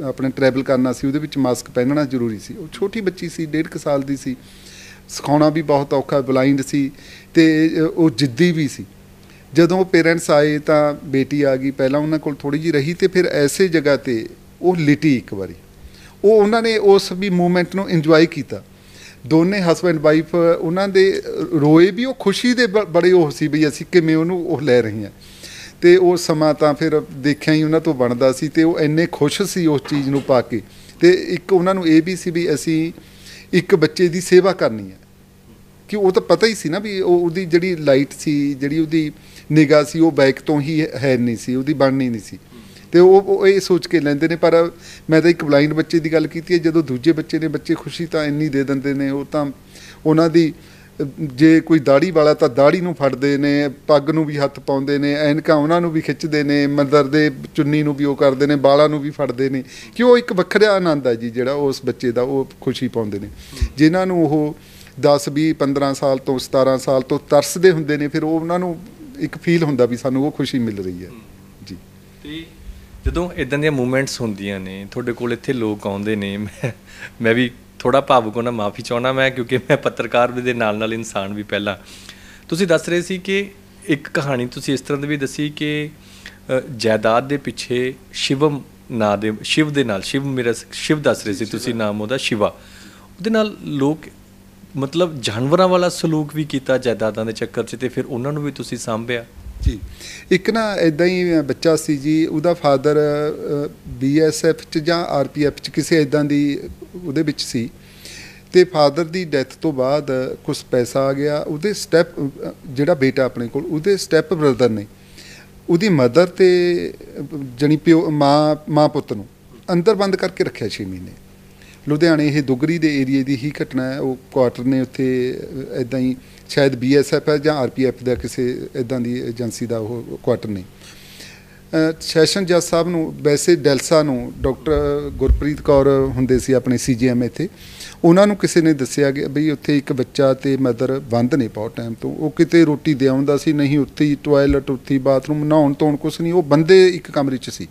ਆਪਣੇ ਟਰੈਵਲ ਕਰਨਾ ਸੀ ਉਹਦੇ ਵਿੱਚ ਮਾਸਕ ਪਹਿਨਣਾ ਜ਼ਰੂਰੀ ਸੀ। ਉਹ ਛੋਟੀ ਬੱਚੀ ਸੀ, 1.5 ਸਾਲ ਦੀ ਸੀ, ਸਿਖਾਉਣਾ ਵੀ ਬਹੁਤ ਔਖਾ, ਬਲਾਈਂਡ ਸੀ ਤੇ ਉਹ ਜਿੱਦੀ ਵੀ ਸੀ। ਜਦੋਂ ਉਹ ਪੇਰੈਂਟਸ ਆਏ ਤਾਂ ਬੇਟੀ ਆ ਗਈ, ਪਹਿਲਾਂ ਉਹਨਾਂ ਕੋਲ ਥੋੜ੍ਹੀ ਜਿਹੀ ਰਹੀ ਤੇ ਫਿਰ ਐਸੇ ਜਗ੍ਹਾ 'ਤੇ ਉਹ ਲਿਟੀ ਇੱਕ ਵਾਰੀ। ਉਹਨਾਂ ਨੇ ਉਸ ਵੀ ਮੂਵਮੈਂਟ ਨੂੰ ਇੰਜੋਏ ਕੀਤਾ। ਦੋਨੇ ਹਸਬੈਂਡ ਵਾਈਫ ਉਹਨਾਂ ਦੇ ਰੋਏ ਵੀ, ਉਹ ਖੁਸ਼ੀ ਦੇ ਬੜੇ ਉਹ ਸੀ ਵੀ ਅਸੀਂ ਕਿਵੇਂ ਉਹਨੂੰ ਉਹ ਲੈ ਰਹੇ ਹਾਂ। ਤੇ ਉਹ ਸਮਾਂ ਤਾਂ ਫਿਰ ਦੇਖਿਆ ਹੀ ਉਹਨਾਂ ਤੋਂ ਬਣਦਾ ਸੀ ਤੇ ਉਹ ਇੰਨੇ ਖੁਸ਼ ਸੀ ਉਸ ਚੀਜ਼ ਨੂੰ ਪਾ ਕੇ। ਤੇ ਇੱਕ ਉਹਨਾਂ ਨੂੰ ਇਹ ਵੀ ਸੀ ਵੀ ਅਸੀਂ ਇੱਕ ਬੱਚੇ ਦੀ ਸੇਵਾ ਕਰਨੀ ਹੈ, ਕਿ ਉਹ ਤਾਂ ਪਤਾ ਹੀ ਸੀ ਨਾ ਵੀ ਉਹਦੀ ਜਿਹੜੀ ਲਾਈਟ ਸੀ, ਜਿਹੜੀ ਉਹਦੀ ਨਿਗਾਹ ਸੀ, ਉਹ ਬੈਕ ਤੋਂ ਹੀ ਹੈ ਨਹੀਂ ਸੀ, ਉਹਦੀ ਬਣਨੀ ਨਹੀਂ ਸੀ। ਤੇ ਉਹ ਇਹ ਸੋਚ ਕੇ ਲੈਂਦੇ ਨੇ। ਪਰ ਮੈਂ ਤਾਂ ਇੱਕ ਬਲਾਈਂਡ ਬੱਚੇ ਦੀ ਗੱਲ ਕੀਤੀ ਹੈ, ਜਦੋਂ ਦੂਜੇ ਬੱਚੇ ਨੇ, ਬੱਚੇ ਖੁਸ਼ੀ ਤਾਂ ਇੰਨੀ ਦੇ ਦਿੰਦੇ ਨੇ, ਉਹ ਤਾਂ ਉਹਨਾਂ ਦੀ, ਜੇ ਕੋਈ ਦਾੜੀ ਵਾਲਾ ਤਾਂ ਦਾੜੀ ਨੂੰ ਫੜਦੇ ਨੇ, ਪੱਗ ਨੂੰ ਵੀ ਹੱਥ ਪਾਉਂਦੇ ਨੇ, ਐਨਕਾਂ ਉਹਨਾਂ ਨੂੰ ਵੀ ਖਿੱਚਦੇ ਨੇ, ਮੰਦਰ ਦੇ ਚੁੰਨੀ ਨੂੰ ਵੀ ਉਹ ਕਰਦੇ ਨੇ, ਬਾਲਾਂ ਨੂੰ ਵੀ ਫੜਦੇ ਨੇ, ਕਿ ਉਹ ਇੱਕ ਵੱਖਰਾ ਆਨੰਦ ਹੈ ਜੀ ਜਿਹੜਾ ਉਸ ਬੱਚੇ ਦਾ, ਉਹ ਖੁਸ਼ੀ ਪਾਉਂਦੇ ਨੇ। ਜਿਨ੍ਹਾਂ ਨੂੰ ਉਹ 10 20 15 ਸਾਲ ਤੋਂ 17 ਸਾਲ ਤੋਂ ਤਰਸਦੇ ਹੁੰਦੇ ਨੇ, ਫਿਰ ਉਹ ਉਹਨਾਂ ਨੂੰ ਇੱਕ ਫੀਲ ਹੁੰਦਾ ਵੀ ਸਾਨੂੰ ਉਹ ਖੁਸ਼ੀ ਮਿਲ ਰਹੀ ਹੈ ਜੀ। ਤੇ ਜਦੋਂ ਇਦਾਂ ਦੀਆਂ ਮੂਵਮੈਂਟਸ ਹੁੰਦੀਆਂ ਨੇ ਤੁਹਾਡੇ ਕੋਲ, ਇੱਥੇ ਲੋਕ ਆਉਂਦੇ ਨੇ, ਮੈਂ ਵੀ ਥੋੜ੍ਹਾ ਭਾਵੁਕ ਹੋਣਾ ਮਾਫੀ ਚਾਹੁੰਦਾ ਮੈਂ, ਕਿਉਂਕਿ ਮੈਂ ਪੱਤਰਕਾਰ ਦੇ ਨਾਲ ਨਾਲ ਇਨਸਾਨ ਵੀ। ਪਹਿਲਾਂ ਤੁਸੀਂ ਦੱਸ ਰਹੇ ਸੀ ਕਿ ਇੱਕ ਕਹਾਣੀ ਤੁਸੀਂ ਇਸ ਤਰ੍ਹਾਂ ਦੀ ਵੀ ਦੱਸੀ ਕਿ ਜਾਇਦਾਦ ਦੇ ਪਿੱਛੇ ਸ਼ਿਵਮ ਨਾਂ ਦੇ ਸ਼ਿਵ ਦੇ ਨਾਲ, ਸ਼ਿਵ ਦੱਸ ਰਹੇ ਸੀ ਤੁਸੀਂ, ਨਾਮ ਉਹਦਾ ਸ਼ਿਵਾ, ਉਹਦੇ ਨਾਲ ਲੋਕ ਮਤਲਬ ਜਾਨਵਰਾਂ ਵਾਲਾ ਸਲੂਕ ਵੀ ਕੀਤਾ ਜਾਇਦਾਦਾਂ ਦੇ ਚੱਕਰ 'ਚ, ਤੇ ਫਿਰ ਉਹਨਾਂ ਨੂੰ ਵੀ ਤੁਸੀਂ ਸਾਂਭਿਆ ਜੀ। ਇੱਕ ਨਾ ਇੱਦਾਂ ਹੀ ਬੱਚਾ ਸੀ ਜੀ, ਉਹਦਾ ਫਾਦਰ BSF 'ਚ ਜਾਂ RPF 'ਚ ਕਿਸੇ ਇੱਦਾਂ ਦੀ ਉਹਦੇ ਵਿੱਚ ਸੀ, ਅਤੇ ਫਾਦਰ ਦੀ ਡੈਥ ਤੋਂ ਬਾਅਦ ਕੁਛ ਪੈਸਾ ਆ ਗਿਆ। ਉਹਦੇ ਜਿਹੜਾ ਬੇਟਾ ਆਪਣੇ ਕੋਲ, ਉਹਦੇ ਸਟੈਪ ਬ੍ਰਦਰ ਨੇ ਉਹਦੀ ਮਦਰ ਅਤੇ ਜਾਣੀ ਪਿਓ ਮਾਂ ਪੁੱਤ ਨੂੰ ਅੰਦਰ ਬੰਦ ਕਰਕੇ ਰੱਖਿਆ 6 ਮਹੀਨੇ। ਲੁਧਿਆਣੇ ਇਹ ਦੁਗਰੀ ਦੇ ਏਰੀਏ ਦੀ ਹੀ ਘਟਨਾ ਹੈ। ਉਹ ਕੁਆਟਰ ਨੇ ਉੱਥੇ ਇੱਦਾਂ ਹੀ, ਸ਼ਾਇਦ BSF ਹੈ ਜਾਂ RPF ਦਾ ਕਿਸੇ ਇੱਦਾਂ ਦੀ ਏਜੰਸੀ ਦਾ ਉਹ ਕੁਆਟਰ ਨੇ। ਸੈਸ਼ਨ ਜੱਜ ਸਾਹਿਬ ਨੂੰ, ਵੈਸੇ ਡੈਲਸਾ ਨੂੰ ਡਾਕਟਰ ਗੁਰਪ੍ਰੀਤ ਕੌਰ ਹੁੰਦੇ ਸੀ ਆਪਣੇ CGM ਇੱਥੇ, ਉਹਨਾਂ ਨੂੰ ਕਿਸੇ ਨੇ ਦੱਸਿਆ ਕਿ ਬਈ ਉੱਥੇ ਇੱਕ ਬੱਚਾ ਅਤੇ ਮਦਰ ਬੰਦ ਨੇ ਬਹੁਤ ਟਾਈਮ ਤੋਂ। ਉਹ ਕਿਤੇ ਰੋਟੀ ਦੇ ਆਉਂਦਾ ਸੀ ਨਹੀਂ, ਉੱਥੇ ਹੀ ਟੋਇਲਟ, ਉੱਥੇ ਹੀ ਬਾਥਰੂਮ, ਨਹਾਉਣ ਧੋਣ ਕੁਛ ਨਹੀਂ, ਉਹ ਬੰਦੇ ਇੱਕ ਕਮਰੇ 'ਚ ਸੀ।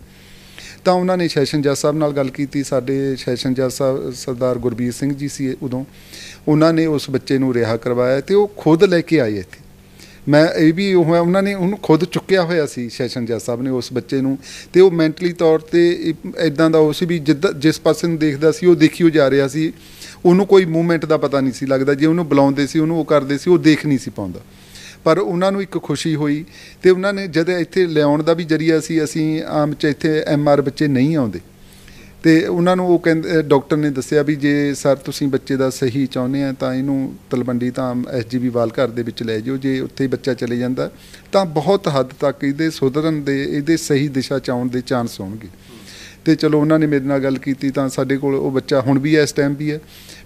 ਤਾਂ ਉਹਨਾਂ ਨੇ ਸੈਸ਼ਨ ਜੱਜ ਸਾਹਿਬ ਨਾਲ ਗੱਲ ਕੀਤੀ। ਸਾਡੇ ਸੈਸ਼ਨ ਜੱਜ ਸਾਹਿਬ ਸਰਦਾਰ ਗੁਰਬੀਰ ਸਿੰਘ ਜੀ ਸੀ ਉਦੋਂ, ਉਹਨਾਂ ਨੇ ਉਸ ਬੱਚੇ ਨੂੰ ਰਿਹਾ ਕਰਵਾਇਆ ਅਤੇ ਉਹ ਖੁਦ ਲੈ ਕੇ ਆਏ ਇੱਥੇ। ਮੈਂ ਇਹ ਵੀ ਉਹਨਾਂ ਨੇ ਉਹਨੂੰ ਖੁਦ ਚੁੱਕਿਆ ਹੋਇਆ ਸੀ ਸੈਸ਼ਨ ਜੱਜ ਸਾਹਿਬ ਨੇ ਉਸ ਬੱਚੇ ਨੂੰ, ਅਤੇ ਉਹ ਮੈਂਟਲੀ ਤੌਰ 'ਤੇ ਇੱਦਾਂ ਦਾ ਉਹ ਸੀ ਵੀ ਜਿਸ ਪਾਸੇ ਨੂੰ ਦੇਖਦਾ ਸੀ ਉਹ ਦੇਖੀ ਜਾ ਰਿਹਾ ਸੀ। ਉਹਨੂੰ ਕੋਈ ਮੂਵਮੈਂਟ ਦਾ ਪਤਾ ਨਹੀਂ ਸੀ ਲੱਗਦਾ, ਜੇ ਉਹਨੂੰ ਬੁਲਾਉਂਦੇ ਸੀ, ਉਹਨੂੰ ਉਹ ਕਰਦੇ ਸੀ, ਉਹ ਦੇਖ ਨਹੀਂ ਸੀ ਪਾਉਂਦਾ। ਪਰ ਉਹਨਾਂ ਨੂੰ ਇੱਕ ਖੁਸ਼ੀ ਹੋਈ, ਅਤੇ ਉਹਨਾਂ ਨੇ ਜਦ ਇੱਥੇ ਲਿਆਉਣ ਦਾ ਵੀ ਜ਼ਰੀਆ ਸੀ, ਅਸੀਂ ਆਮ 'ਚ ਇੱਥੇ MR ਬੱਚੇ ਨਹੀਂ ਆਉਂਦੇ, ਅਤੇ ਉਹਨਾਂ ਨੂੰ ਉਹ ਕਹਿੰਦੇ, ਡਾਕਟਰ ਨੇ ਦੱਸਿਆ ਵੀ ਜੇ ਸਰ ਤੁਸੀਂ ਬੱਚੇ ਦਾ ਸਹੀ ਚਾਹੁੰਦੇ ਆ ਤਾਂ ਇਹਨੂੰ ਤਲਵੰਡੀ ਤਾਂ SGB ਵਾਲ ਘਰ ਦੇ ਵਿੱਚ ਲੈ ਜਾਓ। ਜੇ ਉੱਥੇ ਬੱਚਾ ਚਲੇ ਜਾਂਦਾ ਤਾਂ ਬਹੁਤ ਹੱਦ ਤੱਕ ਇਹਦੇ ਸੁਧਰਨ ਦੇ, ਇਹਦੇ ਸਹੀ ਦਿਸ਼ਾ 'ਚ ਆਉਣ ਦੇ ਚਾਂਸ ਹੋਣਗੇ। ਅਤੇ ਚਲੋ ਉਹਨਾਂ ਨੇ ਮੇਰੇ ਨਾਲ ਗੱਲ ਕੀਤੀ, ਤਾਂ ਸਾਡੇ ਕੋਲ ਉਹ ਬੱਚਾ ਹੁਣ ਵੀ ਇਸ ਟਾਈਮ ਵੀ ਹੈ।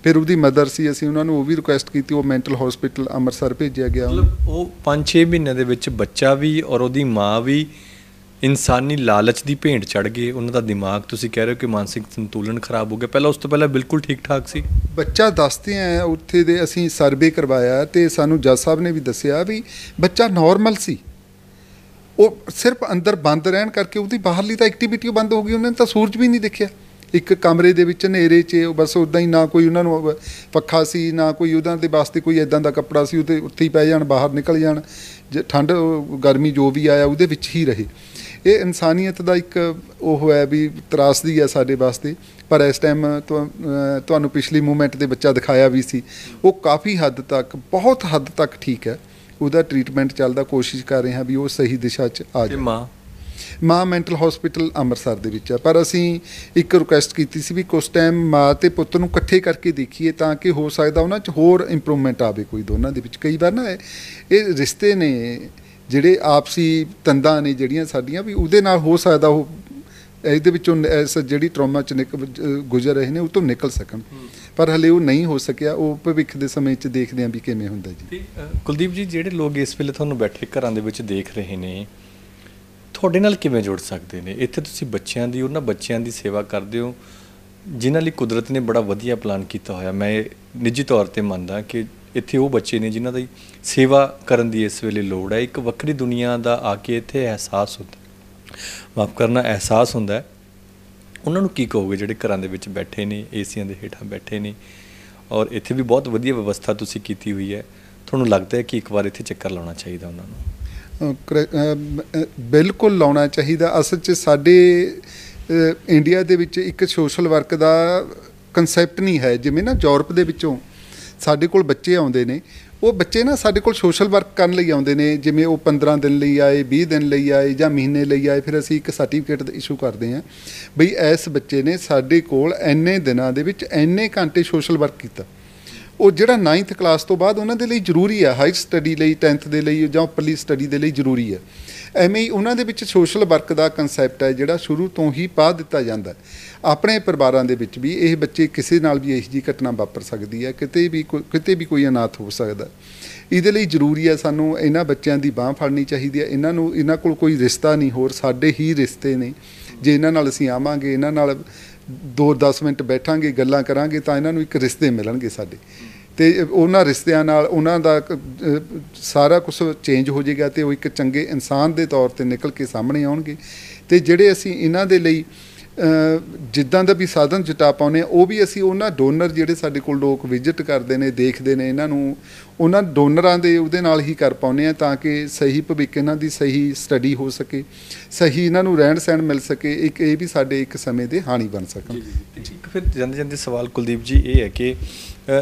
ਫਿਰ ਉਹਦੀ ਮਦਰ ਸੀ, ਅਸੀਂ ਉਹਨਾਂ ਨੂੰ ਉਹ ਵੀ ਰਿਕੁਐਸਟ ਕੀਤੀ, ਉਹ ਮੈਂਟਲ ਹੌਸਪੀਟਲ ਅੰਮ੍ਰਿਤਸਰ ਭੇਜਿਆ ਗਿਆ। ਮਤਲਬ ਉਹ 5-6 ਮਹੀਨਿਆਂ ਦੇ ਵਿੱਚ ਬੱਚਾ ਵੀ ਔਰ ਉਹਦੀ ਮਾਂ ਵੀ ਇਨਸਾਨੀ ਲਾਲਚ ਦੀ ਭੇਂਟ ਚੜ੍ਹ ਗਏ। ਉਹਨਾਂ ਦਾ ਦਿਮਾਗ, ਤੁਸੀਂ ਕਹਿ ਰਹੇ ਹੋ ਕਿ ਮਾਨਸਿਕ ਸੰਤੁਲਨ ਖਰਾਬ ਹੋ ਗਿਆ, ਪਹਿਲਾਂ ਉਸ ਤੋਂ ਪਹਿਲਾਂ ਬਿਲਕੁਲ ਠੀਕ ਠਾਕ ਸੀ ਬੱਚਾ। ਦੱਸਦੇ ਆ ਉੱਥੇ ਦੇ, ਅਸੀਂ ਸਰਵੇ ਕਰਵਾਇਆ ਅਤੇ ਸਾਨੂੰ ਜੱਜ ਸਾਹਿਬ ਨੇ ਵੀ ਦੱਸਿਆ ਵੀ ਬੱਚਾ ਨੋਰਮਲ ਸੀ। ਉਹ ਸਿਰਫ ਅੰਦਰ ਬੰਦ ਰਹਿਣ ਕਰਕੇ ਉਹਦੀ ਬਾਹਰਲੀ ਤਾਂ ਐਕਟੀਵਿਟੀ ਬੰਦ ਹੋ ਗਈ। ਉਹਨਾਂ ਨੇ ਤਾਂ ਸੂਰਜ ਵੀ ਨਹੀਂ ਦੇਖਿਆ। ਇੱਕ ਕਮਰੇ ਦੇ ਵਿੱਚ ਹਨੇਰੇ 'ਚ ਬਸ ਉੱਦਾਂ ਹੀ, ਨਾ ਕੋਈ ਉਹਨਾਂ ਨੂੰ ਪੱਖਾ ਸੀ, ਨਾ ਕੋਈ ਉਹਨਾਂ ਦੇ ਵਾਸਤੇ ਕੋਈ ਇੱਦਾਂ ਦਾ ਕੱਪੜਾ ਸੀ, ਉਹਦੇ ਉੱਥੇ ਹੀ ਪੈ ਜਾਣ, ਬਾਹਰ ਨਿਕਲ ਜਾਣ, ਜੇ ਠੰਡ ਗਰਮੀ ਜੋ ਵੀ ਆਇਆ ਉਹਦੇ ਵਿੱਚ ਹੀ ਰਹੇ। ਇਹ ਇਨਸਾਨੀਅਤ ਦਾ ਇੱਕ ਉਹ ਹੈ ਵੀ ਤਰਾਸਦੀ ਹੈ ਸਾਡੇ ਵਾਸਤੇ। ਪਰ ਇਸ ਟਾਈਮ ਤੁਹਾਨੂੰ ਪਿਛਲੀ ਮੂਵਮੈਂਟ ਦੇ ਬੱਚਾ ਦਿਖਾਇਆ ਵੀ ਸੀ, ਉਹ ਕਾਫੀ ਹੱਦ ਤੱਕ, ਬਹੁਤ ਹੱਦ ਤੱਕ ਠੀਕ ਹੈ। ਉਹਦਾ ਟਰੀਟਮੈਂਟ ਚੱਲਦਾ, ਕੋਸ਼ਿਸ਼ ਕਰ ਰਹੇ ਹਾਂ ਵੀ ਉਹ ਸਹੀ ਦਿਸ਼ਾ 'ਚ ਆ ਜਾਵੇ। ਮਾਂ ਮੈਂਟਲ ਹੌਸਪੀਟਲ ਅੰਮ੍ਰਿਤਸਰ ਦੇ ਵਿੱਚ ਹੈ। ਪਰ ਅਸੀਂ ਇੱਕ ਰਿਕੁਐਸਟ ਕੀਤੀ ਸੀ ਵੀ ਕੁਛ ਟਾਈਮ ਮਾਂ ਅਤੇ ਪੁੱਤ ਨੂੰ ਇਕੱਠੇ ਕਰਕੇ ਦੇਖੀਏ, ਤਾਂ ਕਿ ਹੋ ਸਕਦਾ ਉਹਨਾਂ 'ਚ ਹੋਰ ਇੰਪਰੂਵਮੈਂਟ ਆਵੇ ਕੋਈ ਦੋਨਾਂ ਦੇ ਵਿੱਚ। ਕਈ ਵਾਰ ਨਾ ਇਹ ਰਿਸ਼ਤੇ ਨੇ ਜਿਹੜੇ ਆਪਸੀ ਤੰਦਾਂ ਨੇ ਜਿਹੜੀਆਂ ਸਾਡੀਆਂ, ਵੀ ਉਹਦੇ ਨਾਲ ਹੋ ਸਕਦਾ ਉਹ ਇਹਦੇ ਵਿੱਚੋਂ ਜਿਹੜੀ ਟਰੋਮਾ 'ਚ ਗੁਜ਼ਰ ਰਹੇ ਨੇ ਉਹ ਤੋਂ ਨਿਕਲ ਸਕਣ। ਪਰ ਹਲੇ ਉਹ ਨਹੀਂ ਹੋ ਸਕਿਆ। ਉਹ ਭਵਿੱਖ ਦੇ ਸਮੇਂ 'ਚ ਦੇਖਦੇ ਹਾਂ ਵੀ ਕਿਵੇਂ ਹੁੰਦਾ ਜੀ। ਕੁਲਦੀਪ ਜੀ, ਜਿਹੜੇ ਲੋਕ ਇਸ ਵੇਲੇ ਤੁਹਾਨੂੰ ਬੈਠੇ ਘਰਾਂ ਦੇ ਵਿੱਚ ਦੇਖ ਰਹੇ ਨੇ, ਤੁਹਾਡੇ ਨਾਲ ਕਿਵੇਂ ਜੁੜ ਸਕਦੇ ਨੇ? ਇੱਥੇ ਤੁਸੀਂ ਬੱਚਿਆਂ ਦੀ, ਉਹਨਾਂ ਬੱਚਿਆਂ ਦੀ ਸੇਵਾ ਕਰਦੇ ਹੋ ਜਿਨ੍ਹਾਂ ਲਈ ਕੁਦਰਤ ਨੇ ਬੜਾ ਵਧੀਆ ਪਲਾਨ ਕੀਤਾ ਹੋਇਆ। ਮੈਂ ਨਿੱਜੀ ਤੌਰ 'ਤੇ ਮੰਨਦਾ ਕਿ ਇੱਥੇ ਉਹ ਬੱਚੇ ਨੇ ਜਿਨ੍ਹਾਂ ਦੀ ਸੇਵਾ ਕਰਨ ਦੀ ਇਸ ਵੇਲੇ ਲੋੜ ਹੈ। ਇੱਕ ਵੱਖਰੀ ਦੁਨੀਆ ਦਾ ਆ ਕੇ ਇੱਥੇ ਅਹਿਸਾਸ ਹੁੰਦਾ, ਮਾਫ਼ ਕਰਨਾ, ਅਹਿਸਾਸ ਹੁੰਦਾ। ਉਹਨਾਂ ਨੂੰ ਕੀ ਕਹੋਗੇ ਜਿਹੜੇ ਘਰਾਂ ਦੇ ਵਿੱਚ ਬੈਠੇ ਨੇ, ਏਸੀਆਂ ਦੇ ਹੇਠਾਂ ਬੈਠੇ ਨੇ, ਔਰ ਇੱਥੇ ਵੀ ਬਹੁਤ ਵਧੀਆ ਵਿਵਸਥਾ ਤੁਸੀਂ ਕੀਤੀ ਹੋਈ ਹੈ, ਤੁਹਾਨੂੰ ਲੱਗਦਾ ਹੈ ਕਿ ਇੱਕ ਵਾਰ ਇੱਥੇ ਚੱਕਰ ਲਾਉਣਾ ਚਾਹੀਦਾ ਉਹਨਾਂ ਨੂੰ? ਬਿਲਕੁਲ ਲਾਉਣਾ ਚਾਹੀਦਾ। ਅਸਲ 'ਚ ਸਾਡੇ ਇੰਡੀਆ ਦੇ ਵਿੱਚ ਇੱਕ ਸੋਸ਼ਲ ਵਰਕ ਦਾ ਕੰਸੈਪਟ ਨਹੀਂ ਹੈ। ਜਿਵੇਂ ਨਾ ਯੂਰਪ ਦੇ ਵਿੱਚੋਂ ਸਾਡੇ ਕੋਲ ਬੱਚੇ ਆਉਂਦੇ ਨੇ, ਉਹ ਬੱਚੇ ਨਾ ਸਾਡੇ ਕੋਲ ਸੋਸ਼ਲ ਵਰਕ ਕਰਨ ਲਈ ਆਉਂਦੇ ਨੇ। ਜਿਵੇਂ ਉਹ 15 ਦਿਨ ਲਈ ਆਏ, 20 ਦਿਨ ਲਈ ਆਏ ਜਾਂ ਮਹੀਨੇ ਲਈ ਆਏ, ਫਿਰ ਅਸੀਂ ਇੱਕ ਸਰਟੀਫਿਕੇਟ ਇਸ਼ੂ ਕਰਦੇ ਹਾਂ ਬਈ ਇਸ ਬੱਚੇ ਨੇ ਸਾਡੇ ਕੋਲ ਇੰਨੇ ਦਿਨਾਂ ਦੇ ਵਿੱਚ ਇੰਨੇ ਘੰਟੇ ਸੋਸ਼ਲ ਵਰਕ ਕੀਤਾ। ਉਹ ਜਿਹੜਾ 9th ਕਲਾਸ ਤੋਂ ਬਾਅਦ ਉਹਨਾਂ ਦੇ ਲਈ ਜ਼ਰੂਰੀ ਹੈ, ਹਾਇਰ ਸਟੱਡੀ ਲਈ, 10th ਦੇ ਲਈ ਜਾਂ ਉੱਪਰਲੀ ਸਟੱਡੀ ਦੇ ਲਈ ਜ਼ਰੂਰੀ ਹੈ। ਐਵੇਂ ਹੀ ਉਹਨਾਂ ਦੇ ਵਿੱਚ ਸੋਸ਼ਲ ਵਰਕ ਦਾ ਕੰਸੈਪਟ ਹੈ ਜਿਹੜਾ ਸ਼ੁਰੂ ਤੋਂ ਹੀ ਪਾ ਦਿੱਤਾ ਜਾਂਦਾ। ਆਪਣੇ ਪਰਿਵਾਰਾਂ ਦੇ ਵਿੱਚ ਵੀ ਇਹ ਬੱਚੇ, ਕਿਸੇ ਨਾਲ ਵੀ ਇਹੋ ਜਿਹੀ ਘਟਨਾ ਵਾਪਰ ਸਕਦੀ ਹੈ, ਕਿਤੇ ਵੀ ਕੋਈ ਅਨਾਥ ਹੋ ਸਕਦਾ। ਇਹਦੇ ਲਈ ਜ਼ਰੂਰੀ ਹੈ ਸਾਨੂੰ ਇਹਨਾਂ ਬੱਚਿਆਂ ਦੀ ਬਾਂਹ ਫੜਨੀ ਚਾਹੀਦੀ ਹੈ। ਇਹਨਾਂ ਕੋਲ ਕੋਈ ਰਿਸ਼ਤਾ ਨਹੀਂ, ਹੋਰ ਸਾਡੇ ਹੀ ਰਿਸ਼ਤੇ ਨੇ। ਜੇ ਇਹਨਾਂ ਨਾਲ ਅਸੀਂ ਆਵਾਂਗੇ, ਇਹਨਾਂ ਨਾਲ 2-10 ਮਿੰਟ ਬੈਠਾਂਗੇ, ਗੱਲਾਂ ਕਰਾਂਗੇ, ਤਾਂ ਇਹਨਾਂ ਨੂੰ ਇੱਕ ਰਿਸ਼ਤੇ ਮਿਲਣਗੇ ਸਾਡੇ। ਤੇ ਉਹਨਾਂ ਰਿਸ਼ਤਿਆਂ ਨਾਲ ਉਹਨਾਂ ਦਾ ਸਾਰਾ ਕੁਝ ਚੇਂਜ ਹੋ ਜਾਏਗਾ ਤੇ ਉਹ ਇੱਕ ਚੰਗੇ ਇਨਸਾਨ ਦੇ ਤੌਰ ਤੇ ਨਿਕਲ ਕੇ ਸਾਹਮਣੇ ਆਉਣਗੇ। ਤੇ ਜਿਹੜੇ ਅਸੀਂ ਇਹਨਾਂ ਦੇ ਲਈ ਜਿੱਦਾਂ ਦਾ ਵੀ ਸਾਧਨ ਜੁਟਾ ਪਾਉਂਦੇ ਹਾਂ, ਉਹ ਵੀ ਅਸੀਂ ਉਹਨਾਂ ਡੋਨਰ ਜਿਹੜੇ ਸਾਡੇ ਕੋਲ ਲੋਕ ਵਿਜ਼ਿਟ ਕਰਦੇ ਨੇ, ਦੇਖਦੇ ਨੇ, ਇਹਨਾਂ ਨੂੰ ਉਹਨਾਂ ਡੋਨਰਾਂ ਦੇ ਉਹਦੇ ਨਾਲ ਹੀ ਕਰ ਪਾਉਂਦੇ ਹਾਂ ਤਾਂ ਕਿ ਸਹੀ ਭਵਿੱਖ ਇਹਨਾਂ ਦੀ ਸਹੀ ਸਟੱਡੀ ਹੋ ਸਕੇ, ਸਹੀ ਇਹਨਾਂ ਨੂੰ ਰਹਿਣ ਸਹਿਣ ਮਿਲ ਸਕੇ। ਇੱਕ ਇਹ ਵੀ ਸਾਡੇ ਇੱਕ ਸਮੇਂ ਦੇ ਹਾਣੀ ਬਣ ਸਕਣ। ਇੱਕ ਫਿਰ ਜਾਂਦੇ ਜਾਂਦੇ ਸਵਾਲ ਕੁਲਦੀਪ ਜੀ ਇਹ ਹੈ ਕਿ